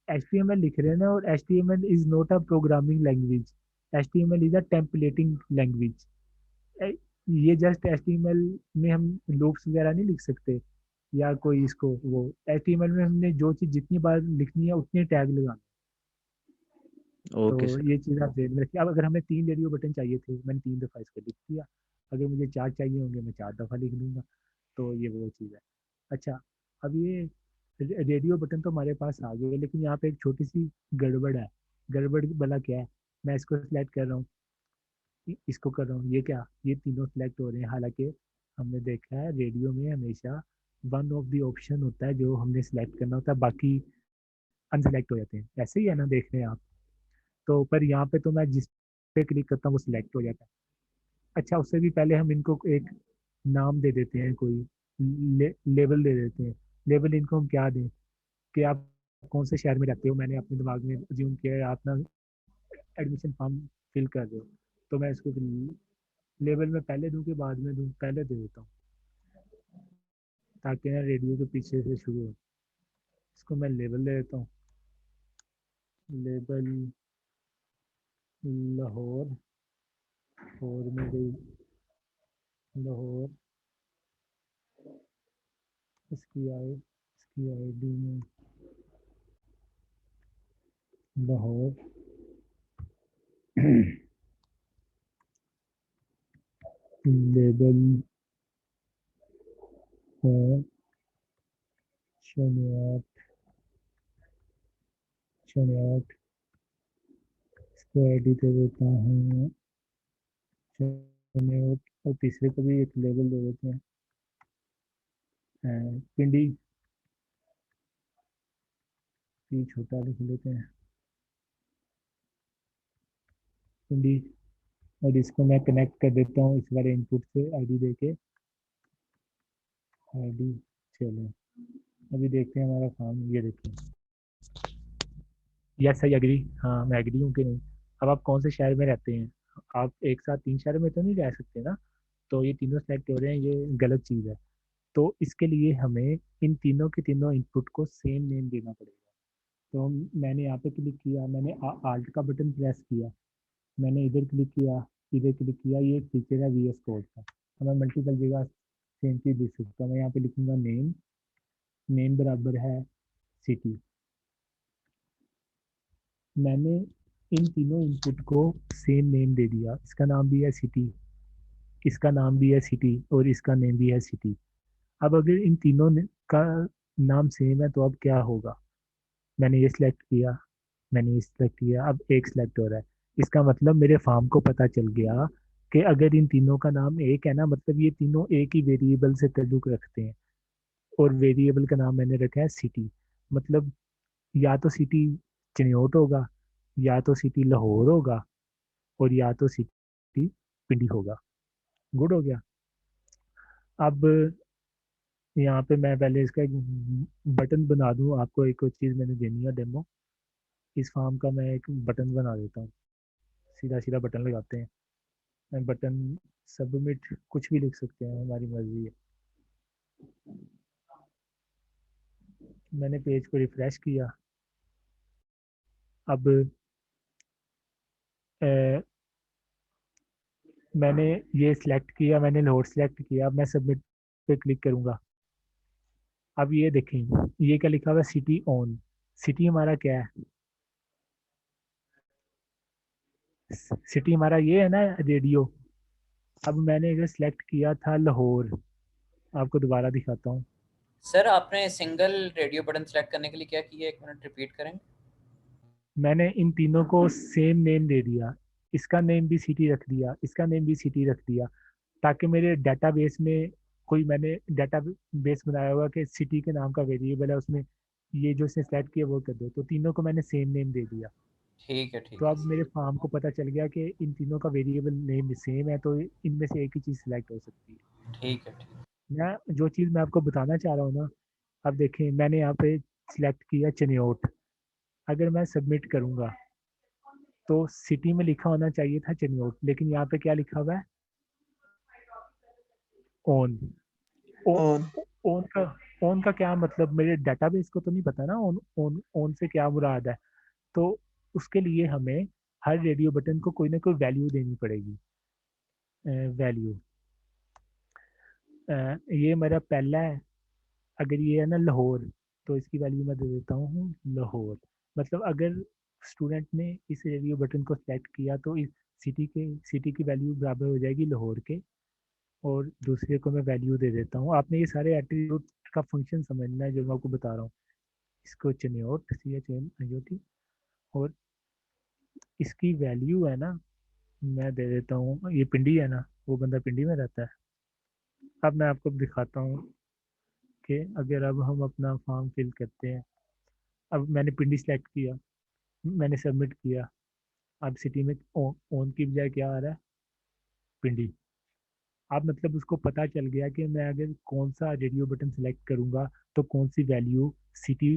Speaker 1: HTML लिख रहे हैं ना, और HTML is not a programming language, HTML is a templating language. ये जस्ट HTML में हम लूप्स वगैरह नहीं लिख सकते, या कोई इसको वो, HTML में हमने जो चीज़ जितनी बार लिखनी है उतने टैग लगाने।
Speaker 8: ओके
Speaker 1: तो
Speaker 8: सर।
Speaker 1: ये चीज़ आप ध्यान में रखिए। अब अगर हमें 3 रेडियो बटन चाहिए थे, मैंने 3 दफ़ा इसको लिख दिया। अगर मुझे 4 चाहिए होंगे, मैं 4 दफ़ा लिख दूंगा। तो ये वो चीज़ है। अच्छा, अब ये रेडियो बटन तो हमारे पास आ गए, लेकिन यहाँ पे एक छोटी सी गड़बड़ है। गड़बड़ भला क्या है, मैं इसको सिलेक्ट कर रहा हूँ, इसको कर रहा हूँ, ये क्या, ये तीनों सिलेक्ट हो रहे हैं। हालांकि हमने देखा है रेडियो में हमेशा वन ऑफ द ऑप्शन होता है जो हमने सिलेक्ट करना होता है, बाकी अनसिलेक्ट हो जाते हैं। ऐसे ही है ना, देख रहे हैं आप। तो पर यहाँ पे तो मैं जिस पे क्लिक करता हूँ वो सिलेक्ट हो जाता है। अच्छा उससे भी पहले हम इनको एक नाम दे देते हैं, कोई लेबल दे देते हैं। लेबल इनको हम क्या दें कि आप कौन से शहर में रहते हो, मैंने अपने दिमाग में अज्यूम किया है आप ना एडमिशन फॉर्म फिल कर रहे हो, तो मैं इसको लेबल में पहले दूं कि बाद में दूं, पहले दे देता हूँ ताकि ना रेडियो के पीछे से शुरू हो। इसको मैं लेबल दे देता हूँ, लेबल लाहौर, और में गई लाहौर, इसकी आईडी में लाहौर लेबल है शनिवार, इसको आईडी दे देता हूँ शनिवार, और तीसरे को भी एक लेबल दे देते हैं पिंडी, पी छोटा लिख लेते हैं पिंडी, और इसको मैं कनेक्ट कर देता हूँ इस वाले इनपुट से आईडी देके आईडी। चलो अभी देखते हैं हमारा काम, ये देखिए यस आई एग्री, हाँ मैं एग्री हूँ कि नहीं। अब आप कौन से शहर में रहते हैं, आप एक साथ 3 शहर में तो नहीं रह सकते ना, तो ये तीनों सेलेक्ट हो रहे हैं, ये गलत चीज़ है। तो इसके लिए हमें इन तीनों के तीनों इनपुट को सेम नेम देना पड़ेगा। तो मैंने यहाँ पे क्लिक किया, मैंने आल्ट का बटन प्रेस किया, मैंने इधर क्लिक किया, इधर क्लिक किया, ये एक फीचर है वीएस कोड का, तो मैं मल्टीपल जगह सेम चीज़ लिख सकता हूँ। मैं यहाँ पे लिखूंगा नेम, नेम बराबर है सिटी। मैंने इन तीनों इनपुट को सेम नेम दे दिया, इसका नाम भी है सिटी, इसका नाम भी है सिटी, और इसका नेम भी है सिटी। अब अगर इन तीनों का नाम सेम है तो अब क्या होगा, मैंने ये सिलेक्ट किया, मैंने ये सिलेक्ट किया, अब एक सिलेक्ट हो रहा है, इसका मतलब मेरे फार्म को पता चल गया कि अगर इन तीनों का नाम एक है ना, मतलब ये तीनों एक ही वेरिएबल से ताल्लुक रखते हैं, और वेरिएबल का नाम मैंने रखा है सिटी। मतलब या तो सिटी चिन्योट होगा, या तो सिटी लाहौर होगा, और या तो सिटी पिंडी होगा। गुड हो गया। अब यहाँ पे मैं पहले इसका एक बटन बना दूँ, आपको एक और चीज़ मैंने देनी है डेमो, इस फॉर्म का मैं एक बटन बना देता हूँ, सीधा सीधा बटन लगाते हैं, बटन सबमिट कुछ भी लिख सकते हैं, हमारी मर्जी है। मैंने पेज को रिफ्रेश किया, अब मैंने ये सिलेक्ट किया, मैंने लाहौर सिलेक्ट किया, अब मैं सबमिट पे क्लिक करूँगा। अब ये देखें, ये क्या लिखा हुआ है, सिटी ऑन। सिटी हमारा क्या है, सिटी हमारा ये है ना रेडियो। अब मैंने इधर सिलेक्ट किया था लाहौर, आपको दोबारा दिखाता हूँ।
Speaker 3: सर आपने सिंगल रेडियो बटन सेलेक्ट करने के लिए क्या किया, 1 मिनट रिपीट करेंगे।
Speaker 1: मैंने इन तीनों को सेम नेम दे दिया, इसका नेम भी सिटी रख दिया, इसका नेम भी सिटी रख दिया, ताकि मेरे डेटाबेस में कोई मैंने डेटाबेस बनाया हुआ कि सिटी के नाम का वेरिएबल है, उसमें ये जो इसने सेलेक्ट किया वो कर दो, तो तीनों को मैंने सेम नेम दे दिया।
Speaker 3: ठीक है
Speaker 1: तो अब मेरे फार्म को पता चल गया कि इन तीनों का वेरिएबल नेम सेम है, तो इनमें से एक ही चीज़ सिलेक्ट हो सकती है।
Speaker 3: ठीक है।
Speaker 1: मैं जो चीज़ मैं आपको बताना चाह रहा हूँ ना, अब देखें मैंने यहाँ पे सिलेक्ट किया चनियोट, अगर मैं सबमिट करूँगा तो सिटी में लिखा होना चाहिए था चनियोट, लेकिन यहाँ पे क्या लिखा हुआ है, ओन।
Speaker 10: ऑन।
Speaker 1: ओन का ओन का क्या मतलब, मेरे डेटाबेस को तो नहीं पता ना ओन ओन ओन से क्या मुराद है। तो उसके लिए हमें हर रेडियो बटन को कोई ना कोई वैल्यू देनी पड़ेगी। वैल्यू ये मेरा पहला है, अगर ये है ना लाहौर, तो इसकी वैल्यू मैं दे देता हूँ लाहौर। मतलब अगर स्टूडेंट ने इस रेडियो बटन को सेलेक्ट किया तो इस सिटी की वैल्यू बराबर हो जाएगी लाहौर के, और दूसरे को मैं वैल्यू दे देता हूँ। आपने ये सारे एट्रीब्यूट का फंक्शन समझना है जो मैं आपको बता रहा हूँ। इसको चनियोट CHNIOT, और इसकी वैल्यू है ना, मैं दे देता हूँ, ये पिंडी है ना, वो बंदा पिंडी में रहता है। अब मैं आपको दिखाता हूँ कि अगर अब हम अपना फॉर्म फिल करते हैं, अब मैंने पिंडी सेलेक्ट किया, मैंने सबमिट किया, अब सिटी में ओन की बजाय क्या आ रहा है, पिंडी। आप मतलब उसको पता चल गया कि मैं अगर कौन सा रेडियो बटन सेलेक्ट करूंगा तो कौन सी वैल्यू सिटी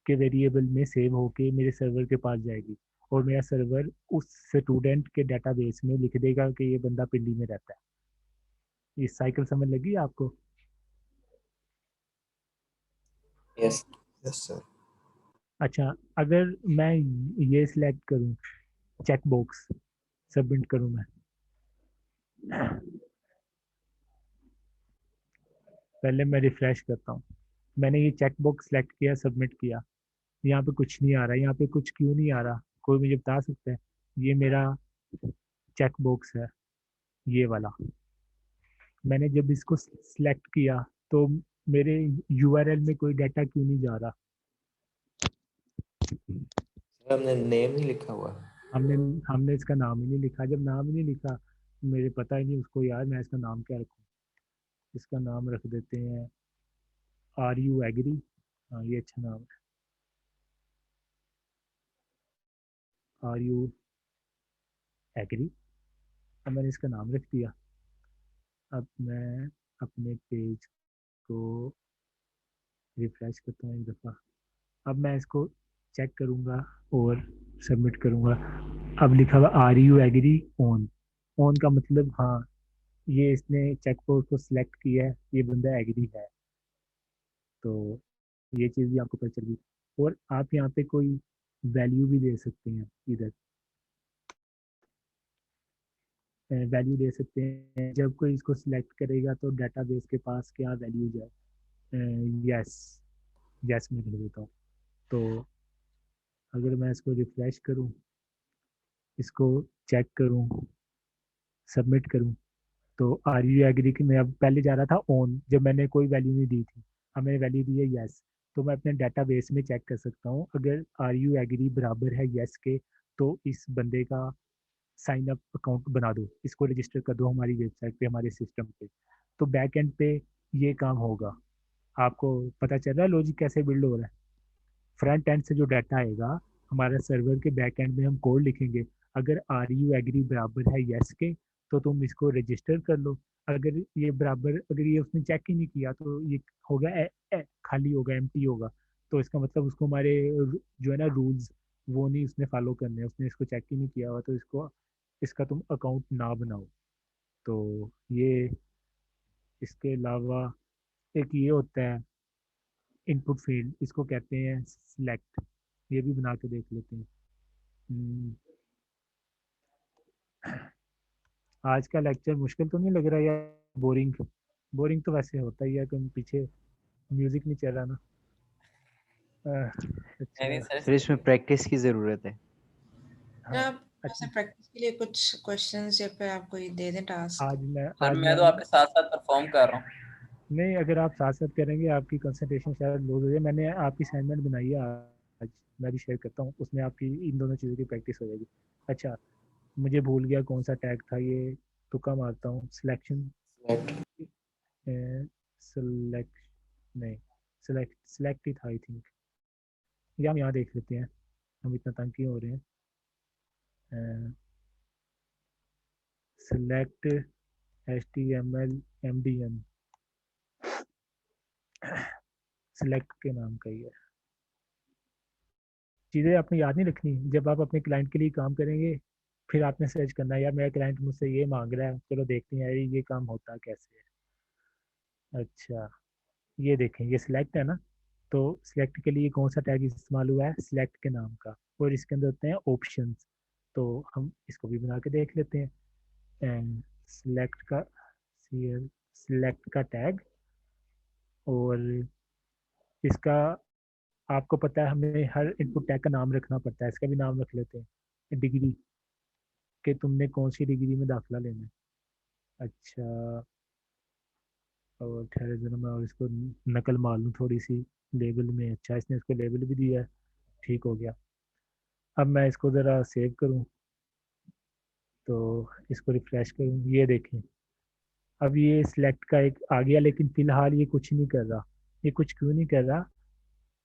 Speaker 1: के वेरिएबल में सेव होके मेरे सर्वर के पास जाएगी, और मेरा सर्वर उस स्टूडेंट के डेटाबेस में लिख देगा कि ये बंदा पिंडी में रहता है। ये साइकिल समझ लगी आपको?
Speaker 2: Yes yes sir.
Speaker 1: अच्छा, अगर मैं ये सिलेक्ट करूं, चेक बॉक्स सबमिट करूं मैं, पहले मैं रिफ्रेश करता हूँ। मैंने ये चेक बॉक्स सेलेक्ट किया, सबमिट किया, यहाँ पे कुछ नहीं आ रहा। यहाँ पे कुछ क्यों नहीं आ रहा, कोई मुझे बता सकता है? ये मेरा चेक बॉक्स है, ये वाला। मैंने जब इसको सिलेक्ट किया तो मेरे यूआरएल में कोई डाटा क्यों नहीं जा रहा?
Speaker 2: सर हमने नेम ही लिखा हुआ है।
Speaker 1: हमने हमने इसका नाम ही नहीं लिखा। जब नाम ही नहीं लिखा, मुझे पता ही नहीं उसको यार मैं इसका नाम क्या रखूँ। इसका नाम रख देते हैं आर यू एग्री। हाँ, ये अच्छा नाम है, आर यू एग्री। अब मैंने इसका नाम रख दिया। अब मैं अपने पेज को रिफ्रेश करता हूँ एक दफ़ा। अब मैं इसको चेक करूँगा और सबमिट करूँगा। अब लिखा हुआ are you agree on. On का मतलब हाँ, ये इसने चेक बॉक्स को सिलेक्ट किया है, ये बंदा एग्री है। तो ये चीज़ भी आपको पता चल गई। और आप यहाँ पे कोई वैल्यू भी दे सकते हैं, इधर वैल्यू दे सकते हैं। जब कोई इसको सिलेक्ट करेगा तो डेटाबेस के पास क्या वैल्यू जाए। यस, यस मैं लिख देता हूँ। तो अगर मैं इसको रिफ्रेश करूँ, इसको चेक करूँ, सबमिट करूँ, तो आर यू एग्री कि मैं अब पहले जा रहा था ऑन, जब मैंने कोई वैल्यू नहीं दी थी। अब मैंने वैल्यू दी है यस। तो मैं अपने डेटाबेस में चेक कर सकता हूँ, अगर आर यू एग्री बराबर है यस के, तो इस बंदे का साइन अप अकाउंट बना दो, इसको रजिस्टर कर दो हमारी वेबसाइट पे, हमारे सिस्टम पे। तो बैक एंड पे ये काम होगा। आपको पता चल रहा है लॉजिक कैसे बिल्ड हो रहा है? फ्रंट एंड से जो डाटा आएगा हमारे सर्वर के बैक एंड में, हम कोड लिखेंगे, अगर आर यू एग्री बराबर है यस के तो तुम इसको रजिस्टर कर लो। अगर ये बराबर, अगर ये उसने चेक ही नहीं किया तो ये होगा खाली होगा, एम्प्टी होगा। तो इसका मतलब उसको हमारे जो है ना रूल्स, वो नहीं उसने फॉलो करने, उसने इसको चेक ही नहीं किया हुआ, तो इसको इसका तुम अकाउंट ना बनाओ। तो ये, इसके अलावा एक ये होता है इनपुट फील्ड, इसको कहते हैं सिलेक्ट। ये भी बना के देख लेते हैं। हम्म, आज का लेक्चर मुश्किल तो नहीं लग रहा यार? बोरिंग? बोरिंग तो वैसे होता ही है, कहीं पीछे म्यूजिक नहीं चल रहा ना।
Speaker 3: नहीं
Speaker 1: अच्छा।
Speaker 3: सर,
Speaker 8: सर इसमें प्रैक्टिस की ज़रूरत है।
Speaker 1: हाँ,
Speaker 4: आप
Speaker 1: अच्छा।
Speaker 4: प्रैक्टिस के लिए कुछ क्वेश्चंस या फिर आप कोई दे दें टास्क।
Speaker 3: सर
Speaker 1: आज
Speaker 3: मैं
Speaker 1: मैं
Speaker 3: तो आपके साथ साथ परफॉर्म कर रहा हूँ।
Speaker 1: नहीं, अगर आप साथ साथ करेंगे आपकी कंसंट्रेशन शायद लूज हो जाए। मैंने आपकी असाइनमेंट बनाई है आज, मैं भी शेयर करता हूँ, उसमें आपकी इन दोनों चीज़ों की प्रैक्टिस हो जाएगी। अच्छा, मुझे भूल गया कौन सा टैग था ये, तुक्का मारता हूँ। सिलेक्शन, सेलेक्ट, नहीं, सेलेक्ट ही था आई थिंक। या हम यहाँ देख लेते हैं, हम इतना तंग क्यों हो रहे हैं। सेलेक्ट HTML MDN, सेलेक्ट के नाम का ही है। चीज़ें आपने याद नहीं रखनी, जब आप अपने क्लाइंट के लिए काम करेंगे फिर आपने सर्च करना है, यार मेरा क्लाइंट मुझसे ये मांग रहा है, चलो देखते हैं यार ये काम होता कैसे है। अच्छा, ये देखें, ये सिलेक्ट है ना, तो सिलेक्ट के लिए कौन सा टैग इस्तेमाल हुआ है? सिलेक्ट के नाम का। और इसके अंदर होते हैं ऑप्शंस, तो हम इसको भी बना के देख लेते हैं। एंड सिलेक्ट का सिलेक्ट का टैग, और इसका आपको पता है हमें हर इनपुट टैग का नाम रखना पड़ता है, इसका भी नाम रख लेते हैं। डिग्री, कि तुमने कौन सी डिग्री में दाखिला लेना है। अच्छा, और ठहरे जरा मैं और इसको नकल मार लूँ थोड़ी सी लेबल में। अच्छा, इसने इसको लेबल भी दिया है, ठीक हो गया। अब मैं इसको ज़रा सेव करूँ, तो इसको रिफ्रेश करूँ, ये देखें अब ये सिलेक्ट का एक आ गया, लेकिन फ़िलहाल ये कुछ नहीं कर रहा। ये कुछ क्यों नहीं कर रहा?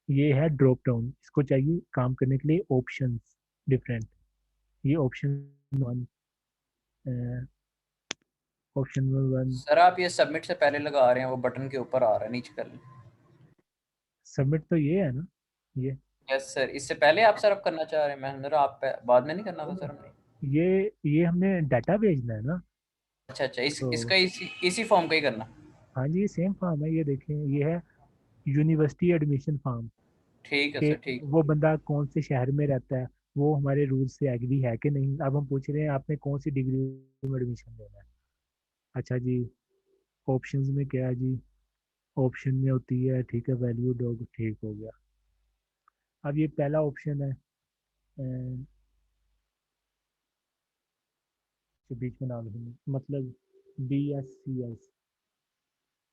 Speaker 1: ये है ड्रॉप डाउन, इसको चाहिए काम करने के लिए ऑप्शंस डिफरेंट। ये option one, option number 1
Speaker 3: sir आप ये सबमिट से पहले लगा रहे हैं, वो बटन के ऊपर आ रहा है, नीचे कर लें।
Speaker 1: सबमिट तो ये है ना, ये
Speaker 3: यस सर, इससे पहले आप सर अब करना चाह रहे हैं? मैं मेरा आप बाद में नहीं करना था सर हमने।
Speaker 1: ये हमने डाटा भेजना है ना,
Speaker 3: अच्छा अच्छा,
Speaker 1: तो
Speaker 3: इसका इसी फॉर्म का ही करना।
Speaker 1: हाँ जी, ये सेम फॉर्म है, ये देखें, ये है यूनिवर्सिटी एडमिशन फॉर्म
Speaker 3: ठीक है
Speaker 1: के
Speaker 3: सर, ठीक।
Speaker 1: वो बंदा कौन से शहर में रहता है, वो हमारे रूल से एग्री है कि नहीं। अब हम पूछ रहे हैं आपने कौन सी डिग्री में एडमिशन लेना है। अच्छा जी, ऑप्शंस में क्या है जी, ऑप्शन में होती है, ठीक है, वैल्यू डॉग, ठीक हो गया। अब ये पहला ऑप्शन है के बीच में नाम लिखेंगे, मतलब BSCS,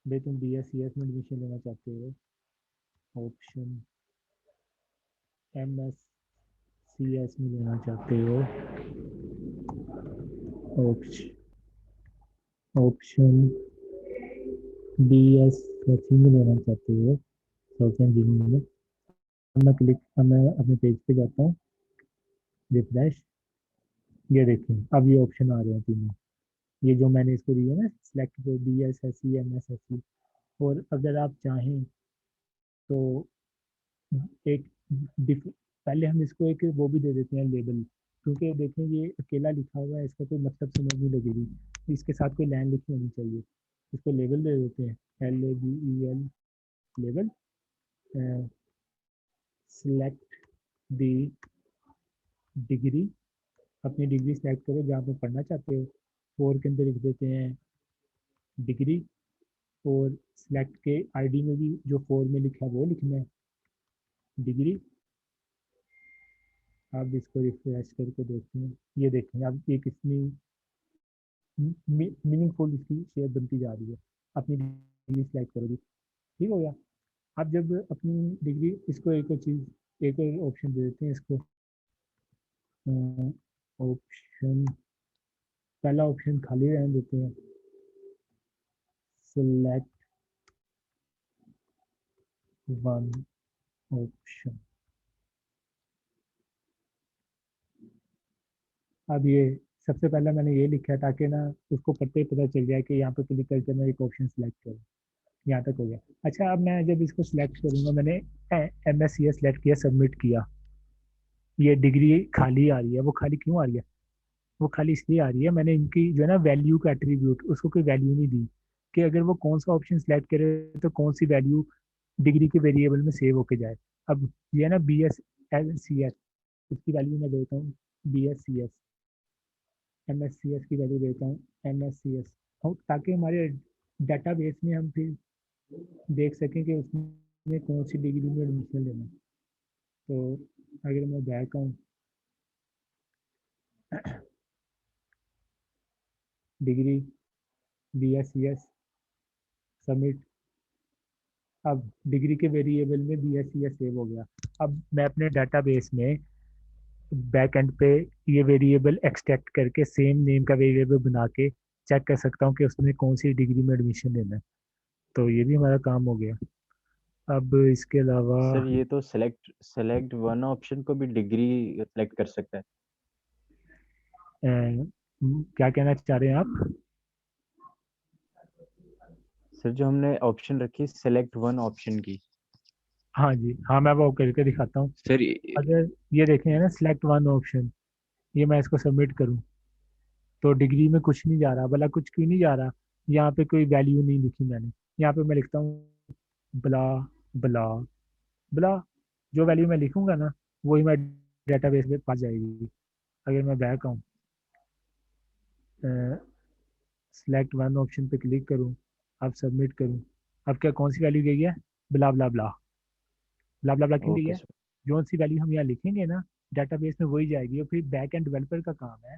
Speaker 1: भाई तुम BSCS में एडमिशन लेना चाहते हो। ऑप्शन MSCS में लेना चाहते हो। ऑप्शन BSSC में लेना चाहते हो, सॉफ्टवेयर इंजीनियरिंग में। अब मैं अपने पेज पे जाता हूँ, रिफ्रेश, ये देखिए अब ये ऑप्शन आ रहे हैं तीनों, ये जो मैंने इसको दिया ना, सिलेक्ट BSSC MSSC। और अगर आप चाहें तो एक पहले हम इसको एक वो भी दे देते हैं लेबल, क्योंकि देखें ये अकेला लिखा हुआ है, इसका कोई मतलब समझ नहीं लगेगी, इसके साथ कोई लाइन लिखी होनी चाहिए। इसको लेबल दे देते हैं, LABEL, label. Select the degree, अपनी डिग्री सेलेक्ट करो जहाँ पे पढ़ना चाहते हो। फोर के अंदर लिख देते हैं डिग्री, और सिलेक्ट के आईडी में भी जो फोर में लिखा है वो लिखना है, डिग्री। आप इसको रिफ्रेश करके देखते हैं, ये देखें अब ये कितनी मीनिंगफुल इसकी शेप बनती जा रही है। अपनी डिग्री सेलेक्ट करो जी, ठीक हो गया। आप जब अपनी डिग्री, इसको एक और चीज़, एक और ऑप्शन दे देते हैं इसको। ऑप्शन पहला ऑप्शन खाली रहने देते हैं, सिलेक्ट वन ऑप्शन। अब ये सबसे पहले मैंने ये लिखा है ताकि ना उसको पढ़ते ही पता चल जाए कि यहाँ पे क्लिक करके मैं एक ऑप्शन सेलेक्ट करूँ। यहाँ तक हो गया। अच्छा, अब मैं जब इसको सिलेक्ट करूँगा, मैंने MSCS सेलेक्ट किया, सबमिट किया, ये डिग्री खाली आ रही है। वो खाली क्यों आ रही है? वो खाली इसलिए आ रही है, मैंने इनकी जो है ना वैल्यू का एट्रीब्यूट, उसको कोई वैल्यू नहीं दी कि अगर वो कौन सा ऑप्शन सेलेक्ट करे तो कौन सी वैल्यू डिग्री के वेरिएबल में सेव होके जाए। अब ये है ना BSLCS, इसकी वैल्यू मैं देता हूँ BSCS, MSCS की वैल्यू देता हूँ MSCS, ताकि हमारे डाटाबेस में हम फिर देख सकें कि उसमें कौन सी डिग्री में एडमिशन लेना है। तो अगर मैं बैक आऊँ, डिग्री BSCS, सबमिट। अब डिग्री के वेरिएबल में BSCS सेव हो गया। अब मैं अपने डाटाबेस में बैक एंड पे ये वेरिएबल एक्सट्रैक्ट करके सेम नेम का वेरिएबल बना के चेक कर सकता हूँ कि उसमें कौन सी डिग्री में एडमिशन लेना है। तो ये भी हमारा काम हो गया। अब इसके अलावा
Speaker 8: सर ये तो सेलेक्ट वन ऑप्शन को भी डिग्री सेलेक्ट कर सकता है।
Speaker 1: क्या कहना चाह रहे हैं आप?
Speaker 8: सर जो हमने ऑप्शन रखी सेलेक्ट वन ऑप्शन की,
Speaker 1: हाँ जी, हाँ, मैं वो करके दिखाता हूँ।
Speaker 8: सर
Speaker 1: अगर ये देखें है ना, सिलेक्ट वन ऑप्शन, ये मैं इसको सबमिट करूँ तो डिग्री में कुछ नहीं जा रहा। भला कुछ क्यों नहीं जा रहा? यहाँ पे कोई वैल्यू नहीं लिखी मैंने। यहाँ पे मैं लिखता हूँ बला बला बला, जो वैल्यू मैं लिखूंगा ना वही मैं डेटाबेस में पा जाएगी। अगर मैं बैक आऊँ, सिलेक्ट वन ऑप्शन पे क्लिक करूँ, अब सबमिट करूँ, अब क्या कौन सी वैल्यू गई है? ब्ला ब्ला ब्ला ब्ला ब्ला ब्ला क्यों गई
Speaker 8: ओके
Speaker 1: है?
Speaker 8: सर।
Speaker 1: जो सी वैल्यू हम यहाँ लिखेंगे ना डेटाबेस में वही जाएगी। और फिर बैक एंड डेवलपर का काम है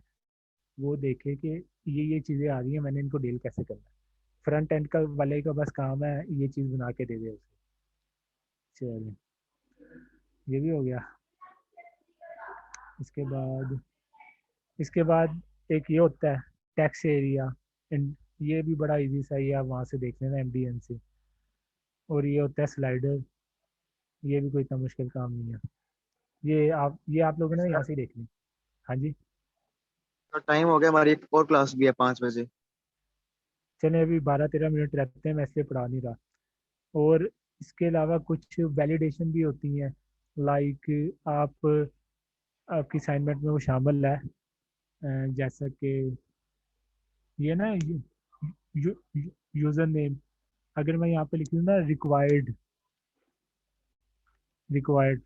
Speaker 1: वो देखे कि ये चीज़ें आ रही हैं, मैंने इनको डील कैसे करना है। फ्रंट एंड का वाले का बस काम है ये चीज़ बना के दे दे उसे। चलिए, ये भी हो गया। इसके बाद एक ये होता है टैक्स एरिया, ये भी बड़ा इजी सा ही है, आप वहाँ से देख लेना MDN से। और ये होता है स्लाइडर, ये भी कोई इतना मुश्किल काम नहीं है। ये आप लोगों ने यहाँ से ही देख ली। हाँ जी,
Speaker 5: तो टाइम हो गया, हमारी एक और क्लास भी है 5 बजे।
Speaker 1: चलें अभी 12-13 मिनट रहते हैं, मैं इसलिए पढ़ा नहीं रहा। और इसके अलावा कुछ वैलिडेशन भी होती हैं, लाइक आप आपकी असाइनमेंट में वो शामिल है, जैसा कि ये ना यूज़र नेम, अगर मैं यहाँ पे लिख दूँ ना रिक्वायर्ड, रिक्वायर्ड,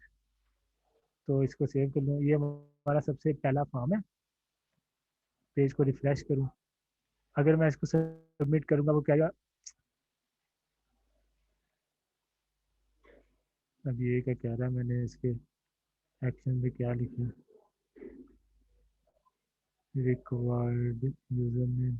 Speaker 1: तो इसको सेव कर लूँ। ये हमारा सबसे पहला फॉर्म है। पेज को रिफ्रेश करूँ, अगर मैं इसको सबमिट करूँगा वो क्या, अब ये क्या कह रहा है, मैंने इसके एक्शन में क्या लिखा, required user name,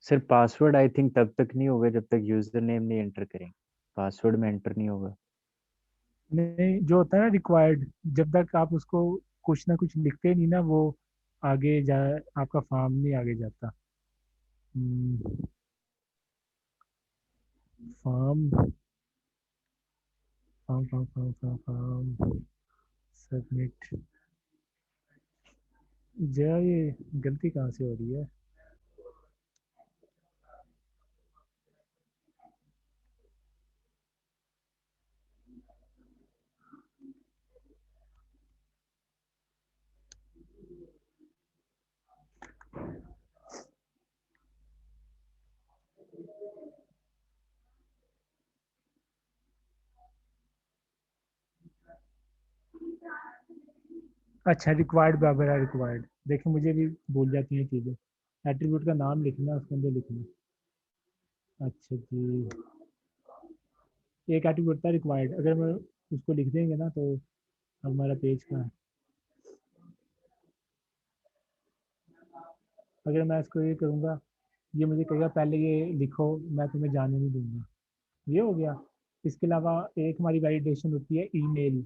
Speaker 8: sir password I think तब तक नहीं होगा जब तक यूजर नेम नहीं एंटर करेंगे, पासवर्ड में एंटर नहीं होगा।
Speaker 1: नहीं, जो होता है ना रिक्वायर्ड, जब तक आप उसको कुछ ना कुछ लिखते नहीं ना, वो आगे जा, आपका फॉर्म नहीं आगे जाता। Form form form form form form submit, जरा ये गलती कहाँ से हो रही है। अच्छा, रिक्वायर्ड बराबर है रिक्वायर्ड, देखिए मुझे भी भूल जाती हैं चीज़ें। एट्रीब्यूट का नाम लिखना, उसके अंदर लिखना। अच्छा जी, एक एट्रीब्यूट था रिक्वायर्ड, अगर मैं उसको लिख देंगे ना तो हमारा पेज का है। अगर मैं इसको ये करूँगा, ये मुझे कहेगा पहले ये लिखो, मैं तुम्हें जाने नहीं दूंगा, ये हो गया। इसके अलावा एक हमारी वैलिडेशन होती है ईमेल,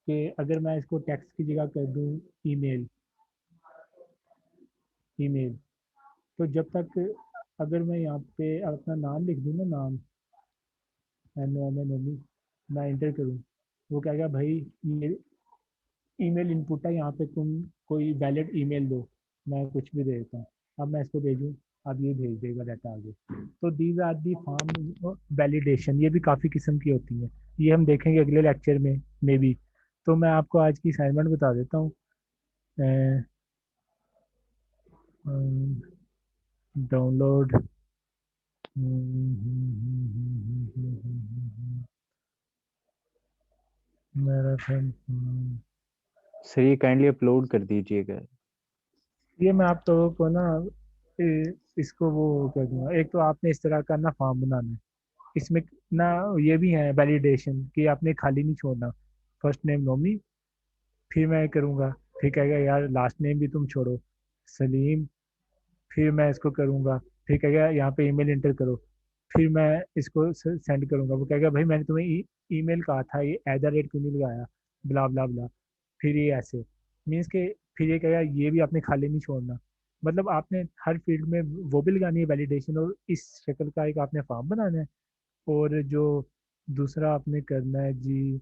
Speaker 1: कि अगर मैं इसको टेक्स्ट की जगह कर दूँ ईमेल, ईमेल, तो जब तक, अगर मैं यहाँ पे अपना नाम लिख दूँ ना, नाम NOMI, मैं इंटर करूँ, वो कहेगा भाई ये ईमेल इनपुट है, यहाँ पे तुम कोई वैलिड ईमेल दो, मैं कुछ भी दे देता हूँ। अब मैं इसको भेजूँ, अब ये भेज देगा डाटा आगे। तो these are the form validation, ये भी काफ़ी किस्म की होती हैं, ये हम देखेंगे अगले लेक्चर में मे बी। तो मैं आपको आज की असाइनमेंट बता देता हूँ। डाउनलोड मैराथन,
Speaker 8: सर ये काइंडली अपलोड कर दीजिएगा।
Speaker 1: ये मैं आप लोगों को ना इसको वो कर दूंगा। एक तो आपने इस तरह का ना फॉर्म बनाना है, इसमें ना ये भी है वैलिडेशन कि आपने खाली नहीं छोड़ना। फर्स्ट नेम नोमी, फिर मैं करूँगा, फिर कहेगा यार लास्ट नेम भी तुम छोड़ो, सलीम, फिर मैं इसको करूँगा, फिर कहेगा यहाँ पे ईमेल इंटर करो, फिर मैं इसको सेंड करूँगा, वो कहेगा भाई मैंने तुम्हें ईमेल कहा था, ये @ क्यों नहीं लगाया, ब्ला ब्ला ब्ला, फिर ये ऐसे मीन्स के, फिर ये कहेगा ये भी आपने खाली नहीं छोड़ना। मतलब आपने हर फील्ड में वो भी लगानी है वैलिडेशन, और इस शक्ल का एक आपने फॉर्म बनाना है। और जो दूसरा आपने करना है जी,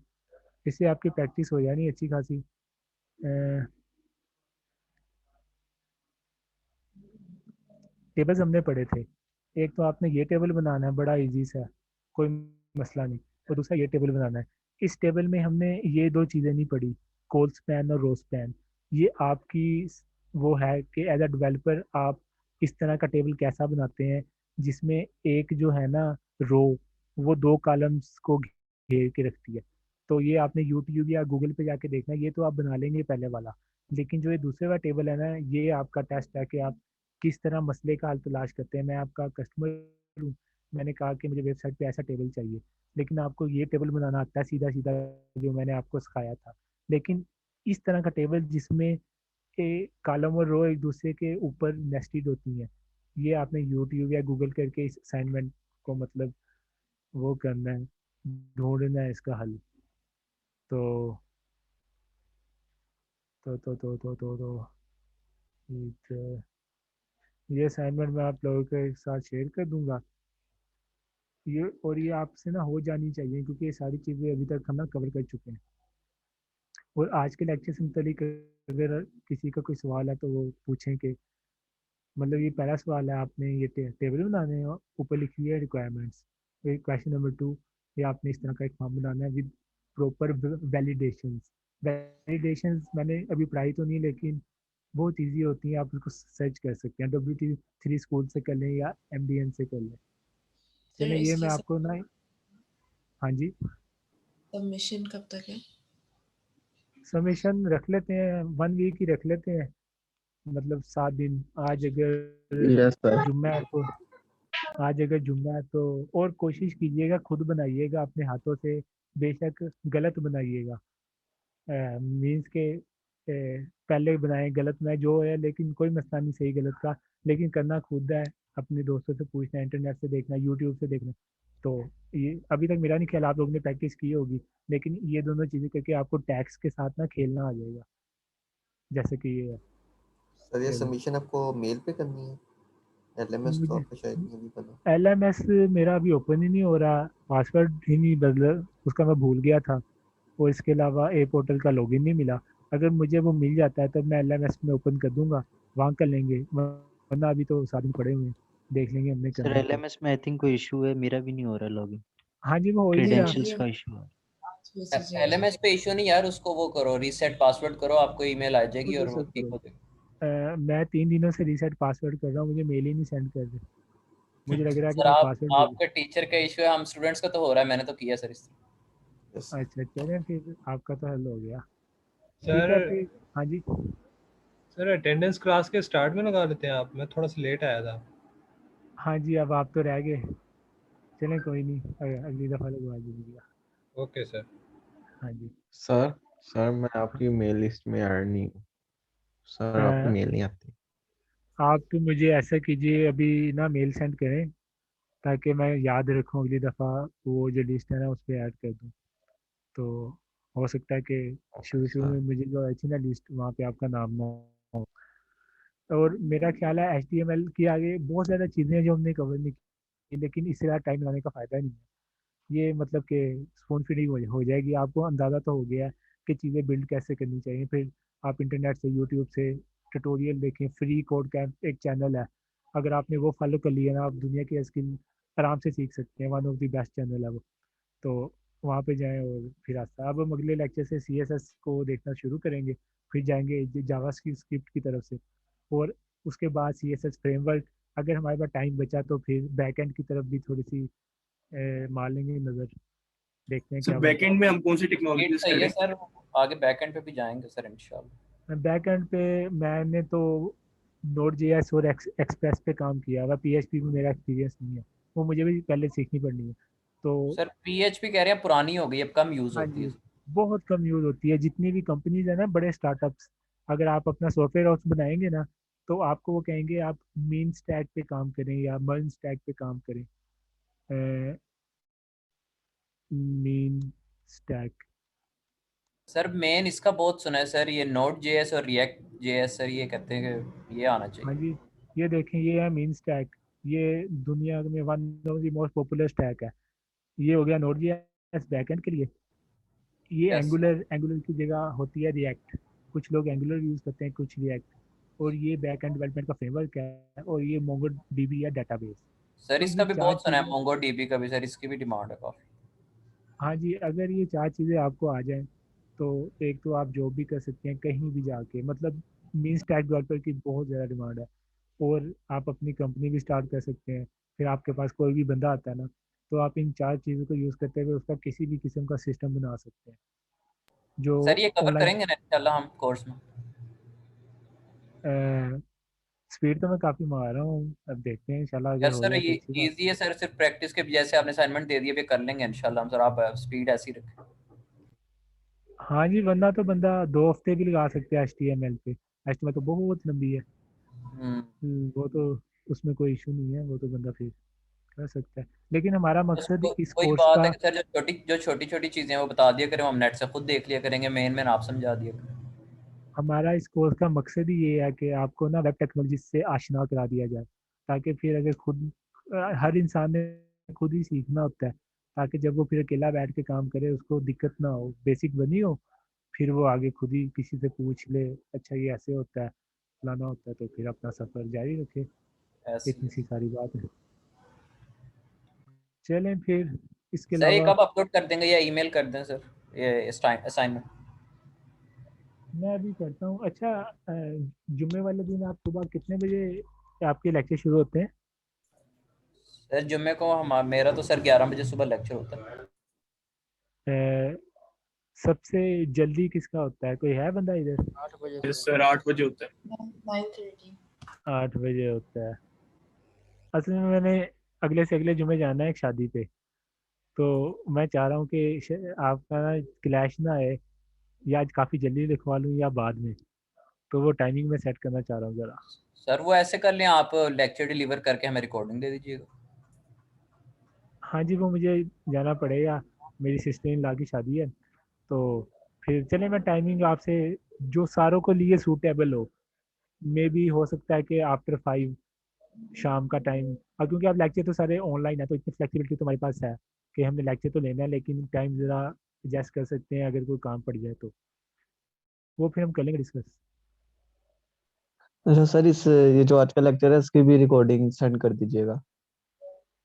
Speaker 1: इससे आपकी प्रैक्टिस हो जानी अच्छी खासी। टेबल्स हमने पढ़े थे, एक तो आपने ये टेबल बनाना है, बड़ा इजी सा, कोई मसला नहीं। और दूसरा ये टेबल बनाना है। इस टेबल में हमने ये दो चीज़ें नहीं पढ़ी, कॉल स्पैन और रो स्पैन। ये आपकी वो है कि एज अ डेवलपर आप इस तरह का टेबल कैसा बनाते हैं, जिसमें एक जो है ना रो, वो दो कॉलम्स को घेर के रखती है। तो ये आपने यूट्यूब या गूगल पे जाके देखना है, ये तो आप बना लेंगे पहले वाला। लेकिन जो ये दूसरे वाला टेबल है ना, ये आपका टेस्ट है कि आप किस तरह मसले का हल तलाश करते हैं। मैं आपका कस्टमर हूँ, मैंने कहा कि मुझे वेबसाइट पे ऐसा टेबल चाहिए, लेकिन आपको ये टेबल बनाना आता है सीधा सीधा, जो मैंने आपको सिखाया था। लेकिन इस तरह का टेबल जिसमें कॉलम और रो एक दूसरे के ऊपर नेस्टेड होती हैं, ये आपने यूट्यूब या गूगल करके इस असाइनमेंट को मतलब वो करना है, ढूंढना है इसका हल। तो तो ये असाइनमेंट मैं आप लोगों के साथ शेयर कर दूंगा। ये आपसे ना हो जानी चाहिए, क्योंकि ये सारी चीज़ें अभी तक हम ना कवर कर चुके हैं। और आज के लेक्चर से मुतालिक अगर किसी का कोई सवाल है तो वो पूछें कि मतलब ये पहला सवाल है, आपने ये टेबल बनाने हैं और ऊपर लिखी है रिक्वायरमेंट्स। क्वेश्चन नंबर 2, ये आपने इस तरह का एक फॉर्म बनाना है विद प्रॉपर वैलिडेशंस। वैलिडेशंस मैंने अभी पढ़ाई तो नहीं, लेकिन बहुत इजी होती है, आप उसको सर्च कर सकते हैं, W3 स्कूल से कर लें या MDN से कर लें।
Speaker 4: सर
Speaker 1: चलें, ये मैं
Speaker 4: इसकी
Speaker 1: आपको ना, हाँ जी,
Speaker 4: सबमिशन कब तक है?
Speaker 1: सबमिशन रख लेते हैं 1 वीक ही रख लेते हैं, मतलब 7 दिन। आज अगर
Speaker 10: यस सर।
Speaker 1: जुम्मा है तो आज अगर जुम्मा है तो, और कोशिश कीजिएगा खुद बनाइएगा अपने हाथों से, बेशक गलत बनाइएगा, मीन्स के पहले बनाए गलत बनाए जो है, लेकिन कोई मसला नहीं सही गलत का, लेकिन करना खुद है, अपने दोस्तों से पूछना, इंटरनेट से देखना, यूट्यूब से देखना। तो ये अभी तक मेरा नहीं ख्याल आप लोगों ने प्रैक्टिस की होगी, लेकिन ये दोनों चीज़ें करके आपको टैक्स के साथ ना खेलना आ जाएगा, जैसे कि ये है।
Speaker 2: सर ये
Speaker 1: चलिए,
Speaker 2: सबमिशन आपको मेल पे करनी है? LMS तो
Speaker 1: मुझे
Speaker 2: आपका शायद नहीं अभी बना।
Speaker 1: LMS मेरा अभी ओपन ही नहीं हो रहा, पासवर्ड ही नहीं बदला, उसका मैं भूल गया था, और इसके अलावा ए पोर्टल का लॉगिन नहीं मिला। अगर मुझे वो मिल जाता है तो मैं LMS में ओपन कर दूंगा, वहाँ कर लेंगे, वरना अभी तो साधन पड़े हुए हैं, देख लेंगे हमने
Speaker 8: सर
Speaker 1: करना है तो।
Speaker 8: LMS में आई थिंक कोई इशू है, मेरा भी नहीं हो रहा लॉगिन,
Speaker 1: हाँ जी, मैं हो ही नहीं रहा।
Speaker 8: क्रेडेंशियल्स का इशू है।
Speaker 3: LMS पे इशू नहीं यार, उसको वो करो, रीसेट पासवर्ड करो, आपको ईमेल आ
Speaker 1: वो
Speaker 3: जाएगी
Speaker 1: तो
Speaker 3: और वो
Speaker 1: सब
Speaker 3: ठीक
Speaker 1: करो,
Speaker 3: हो जाएगी।
Speaker 1: मैं 3 दिनों से रीसेट पासवर्ड कर रहा हूँ, मुझे मेल ही नहीं सेंड कर रहे, मुझे लग रहा है कि
Speaker 3: सर
Speaker 1: मैं
Speaker 3: आप
Speaker 1: पासवर्ड भूल।
Speaker 3: आपके टीचर का इशू है, हम स्टूडेंट्स का तो हो रहा है, मैंने तो किया सर इस
Speaker 2: यस।
Speaker 1: अच्छा, चलें फिर, आपका तो हल हो गया, ठीक है
Speaker 9: सर
Speaker 1: फिर। हाँ जी,
Speaker 9: सर अटेंडेंस क्लास के स्टार्ट में लगा लेते हैं आप, मैं थोड़ा सा लेट आया था।
Speaker 1: हाँ जी, अब आप तो रह गए, चलें कोई नहीं, अगली दफ़ा लगवा दीजिएगा।
Speaker 9: Okay sir.
Speaker 1: हाँ जी,
Speaker 10: सर सर मैं आपकी मेल लिस्ट में ऐड नहीं हूँ सर, आपकी
Speaker 1: अ,
Speaker 10: मेल नहीं आती।
Speaker 1: आप तो मुझे ऐसा कीजिए, अभी ना मेल सेंड करें, ताकि मैं याद रखूं, अगली दफ़ा वो जो लिस्ट है ना उस पर ऐड कर दूं। तो हो सकता है कि
Speaker 10: ओके
Speaker 1: शुरू शुरू
Speaker 10: सर।
Speaker 1: में मुझे जो आई थी ना लिस्ट, वहाँ पे आपका नाम ना हो। और मेरा ख्याल है HTML की आगे बहुत ज़्यादा चीज़ें हैं जो हमने कवर नहीं की, लेकिन इससे ज़्यादा टाइम लगाने का फ़ायदा नहीं है। ये मतलब कि स्पून फीडिंग हो जाएगी, आपको अंदाज़ा तो हो गया है कि चीज़ें बिल्ड कैसे करनी चाहिए। फिर आप इंटरनेट से, यूट्यूब से ट्यूटोरियल देखें, फ्री कोड का एक चैनल है, अगर आपने वो फॉलो कर लिया ना, आप दुनिया की स्किल आराम से सीख सकते हैं, one of the best channel है वो। तो वहाँ पे जाएं, और फिर आता अब हम अगले लेक्चर से CSS को देखना शुरू करेंगे, फिर जाएंगे जावा स्क्रिप्ट की तरफ से, और उसके बाद CSS फ्रेमवर्क। अगर हमारे पास टाइम बचा तो फिर बैकएंड की तरफ भी थोड़ी सी मार लेंगे नज़र, देखते हैं
Speaker 6: सर
Speaker 1: क्या बनता
Speaker 6: बैकएंड में हम कौन सी
Speaker 3: है। ये
Speaker 6: टेक्नोलॉजीज
Speaker 3: सही है
Speaker 6: करें?
Speaker 3: सर, आगे बैकएंड पे भी जाएंगे सर इंशाल्लाह।
Speaker 1: है। बैकएंड पे मैंने तो Node.js और एक्सप्रेस पे काम किया हुआ, PHP में मेरा एक्सपीरियंस नहीं है, वो मुझे भी पहले सीखनी पड़नी है। तो
Speaker 3: सर PHP कह रहे हैं पुरानी हो गई, अब कम यूज
Speaker 1: हाँ
Speaker 3: होती
Speaker 1: जी,
Speaker 3: है।
Speaker 1: बहुत कम यूज़ होती है, जितनी भी कंपनीज है ना, बड़े स्टार्टअप्स, अगर आप अपना सॉफ्टवेयर हाउस बनाएंगे ना, तो आपको वो कहेंगे आप मीन स्टैक पे काम करें या मर्ज स्टैक पे काम करें। मीन स्टैक,
Speaker 3: सर मेन इसका बहुत सुना है सर, ये नोड जेएस और रिएक्ट जेएस, सर ये कहते हैं कि ये आना
Speaker 1: हाँ
Speaker 3: चाहिए।
Speaker 1: जी, ये देखें, ये है मीन स्टैक, ये दुनिया में one of the most popular stack है। ये हो गया Node.js बैकएंड के लिए। ये
Speaker 3: यस सर।
Speaker 1: एंगुलर की जगह होती है रिएक्ट, कुछ लोग एंगुलर यूज़ करते हैं, कुछ रिएक्ट। और ये बैक एंड डेवलपमेंट का फ्रेमवर्क है, और ये मोंगो DB है डेटाबेस।
Speaker 3: सर
Speaker 1: तो
Speaker 3: इसका
Speaker 1: ये
Speaker 3: भी
Speaker 1: चार
Speaker 3: बहुत सुना है,
Speaker 1: चीज़ें,
Speaker 3: मोंगो डीबी का भी सर, इसकी भी डिमांड है काफी।
Speaker 1: हाँ जी, अगर ये चार चीज़ें आपको आ जाएं तो एक तो आप जॉब भी कर सकते हैं कहीं भी जाके, मतलब मीन स्टैक डेवलपर की बहुत ज़्यादा डिमांड है। और आप अपनी कंपनी भी स्टार्ट कर सकते हैं, फिर आपके पास कोई भी बंदा आता है ना, तो आप इन चार चीज़ों को यूज़ करते हुए उसका किसी भी किस्म का सिस्टम बना सकते हैं जो
Speaker 3: सर ये कवर
Speaker 1: ऑनलाइन।
Speaker 3: करेंगे ना इंशाल्लाह हम कोर्स में।
Speaker 1: स्पीड तो मैं काफ़ी मार रहा हूँ, अब देखते हैं इंशाल्लाह, अगर
Speaker 3: यस
Speaker 1: हो
Speaker 3: सर,
Speaker 1: जाए
Speaker 3: ये
Speaker 1: तो अच्छी बात।
Speaker 3: इजी है सर, सिर्फ प्रैक्टिस के जैसे आपने असाइनमेंट दे दिए भी कर लेंगे इंशाल्लाह हम सर, आप स्पीड ऐसी रखें।
Speaker 1: हाँ जी, वरना तो बंदा 2 हफ्ते भी लगा सकते हैं HTML पे, HTML तो बहुत लंबी है।
Speaker 3: हम्म।
Speaker 1: वो तो, उसमें कोई इशू नहीं है, वो तो बंदा फिर कर सकता है, लेकिन हमारा
Speaker 3: बस
Speaker 1: मकसद इस
Speaker 3: वही
Speaker 1: कोर्स
Speaker 3: बात है
Speaker 1: का,
Speaker 3: कि सर जो छोटी छोटी चीजें हैं वो बता दिया करें, हम नेट से खुद देख लिया करेंगे, मेन मेन आप समझा दिया करें।
Speaker 1: हमारा इस कोर्स का मकसद ही ये है कि आपको ना वेब टेक्नोलॉजी से आशना करा दिया जाए, ताकि फिर अगर खुद हर इंसान ने खुद ही सीखना होता है, ताकि जब वो फिर अकेला बैठ के काम करे उसको दिक्कत ना हो, बेसिक बनी हो, फिर वो आगे खुद ही किसी से पूछ ले, अच्छा ये ऐसे होता है, फलाना होता है, तो फिर अपना सफ़र जारी रखे। इतनी सी सारी बात है। चलें फिर इसके
Speaker 3: सर ये
Speaker 1: अलावा
Speaker 3: कब अपलोड कर देंगे या ईमेल कर दें सर ये असाइनमेंट?
Speaker 1: मैं अभी करता हूँ। अच्छा, जुम्मे वाले दिन आप सुबह कितने बजे आपके लेक्चर शुरू होते हैं?
Speaker 3: सर जुम्मे को मेरा तो सर 11 बजे सुबह लेक्चर होता है।
Speaker 1: सबसे जल्दी किसका होता है, कोई है बंदा इधर?
Speaker 7: 8 बजे
Speaker 6: यस सर 8 बजे होता है।
Speaker 4: 9:30।
Speaker 1: 8 बजे होता है। असल में मैंने अगले से अगले जुम्मे जाना है एक शादी पे, तो मैं चाह रहा हूँ कि आपका ना क्लैश ना आए, या आज काफ़ी जल्दी लिखवा लूँ या बाद में, तो वो टाइमिंग में सेट करना चाह रहा हूँ ज़रा।
Speaker 3: सर वो ऐसे कर लें, आप लेक्चर डिलीवर करके हमें रिकॉर्डिंग दे दीजिएगा।
Speaker 1: हाँ जी, वो मुझे जाना पड़ेगा, मेरी सिस्टर इन लॉ की शादी है, तो फिर चले मैं टाइमिंग आपसे जो सारों को लिए सूटेबल हो, मे भी हो सकता है कि आफ्टर 5 शाम का टाइम, और क्योंकि आप लेक्चर तो सारे ऑनलाइन है तो इतनी फ्लेक्सिबिलिटी तो हमारे पास है कि हमने लेक्चर तो लेना है, लेकिन टाइम ज़रा एडजस्ट कर सकते हैं अगर कोई काम पड़ जाए तो, वो फिर हम कर लेंगे डिस्कस।
Speaker 11: अच्छा सर, इस ये जो आज का लेक्चर है इसकी भी रिकॉर्डिंग सेंड कर दीजिएगा।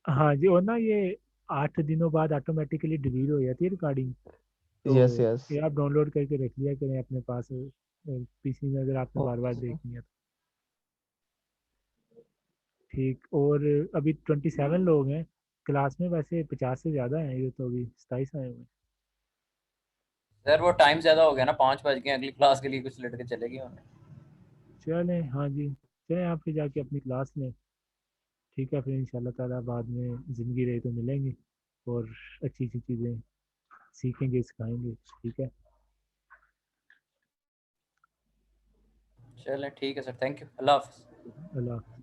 Speaker 1: हाँ जी, और ना ये 8 दिनों बाद ऑटोमेटिकली डिलीट हो जाती है रिकॉर्डिंग,
Speaker 11: यस
Speaker 1: तो
Speaker 11: यस।
Speaker 1: ये आप डाउनलोड करके रख लिया करें अपने पास पीसी में, अगर आपने बार बार
Speaker 11: ओके।
Speaker 1: देखनी है तो। ठीक, और अभी 27 लोग हैं क्लास में, वैसे 50 से ज़्यादा हैं, ये तो अभी 27 आए हुए हैं।
Speaker 3: सर वो टाइम ज़्यादा हो गया ना, 5 बज गए, अगली क्लास के लिए कुछ लड़के चले गए होंगे।
Speaker 1: चलें, हाँ जी, चलें आप फिर जाके अपनी क्लास लें। ठीक है, फिर इंशाल्लाह ताला बाद में ज़िंदगी रही तो मिलेंगे और अच्छी अच्छी चीज़ें सीखेंगे, सिखाएंगे। ठीक है,
Speaker 3: चलें ठीक है सर, थैंक यू, अल्लाह हाफ़िज़।
Speaker 1: अल्लाह हाफ़िज़।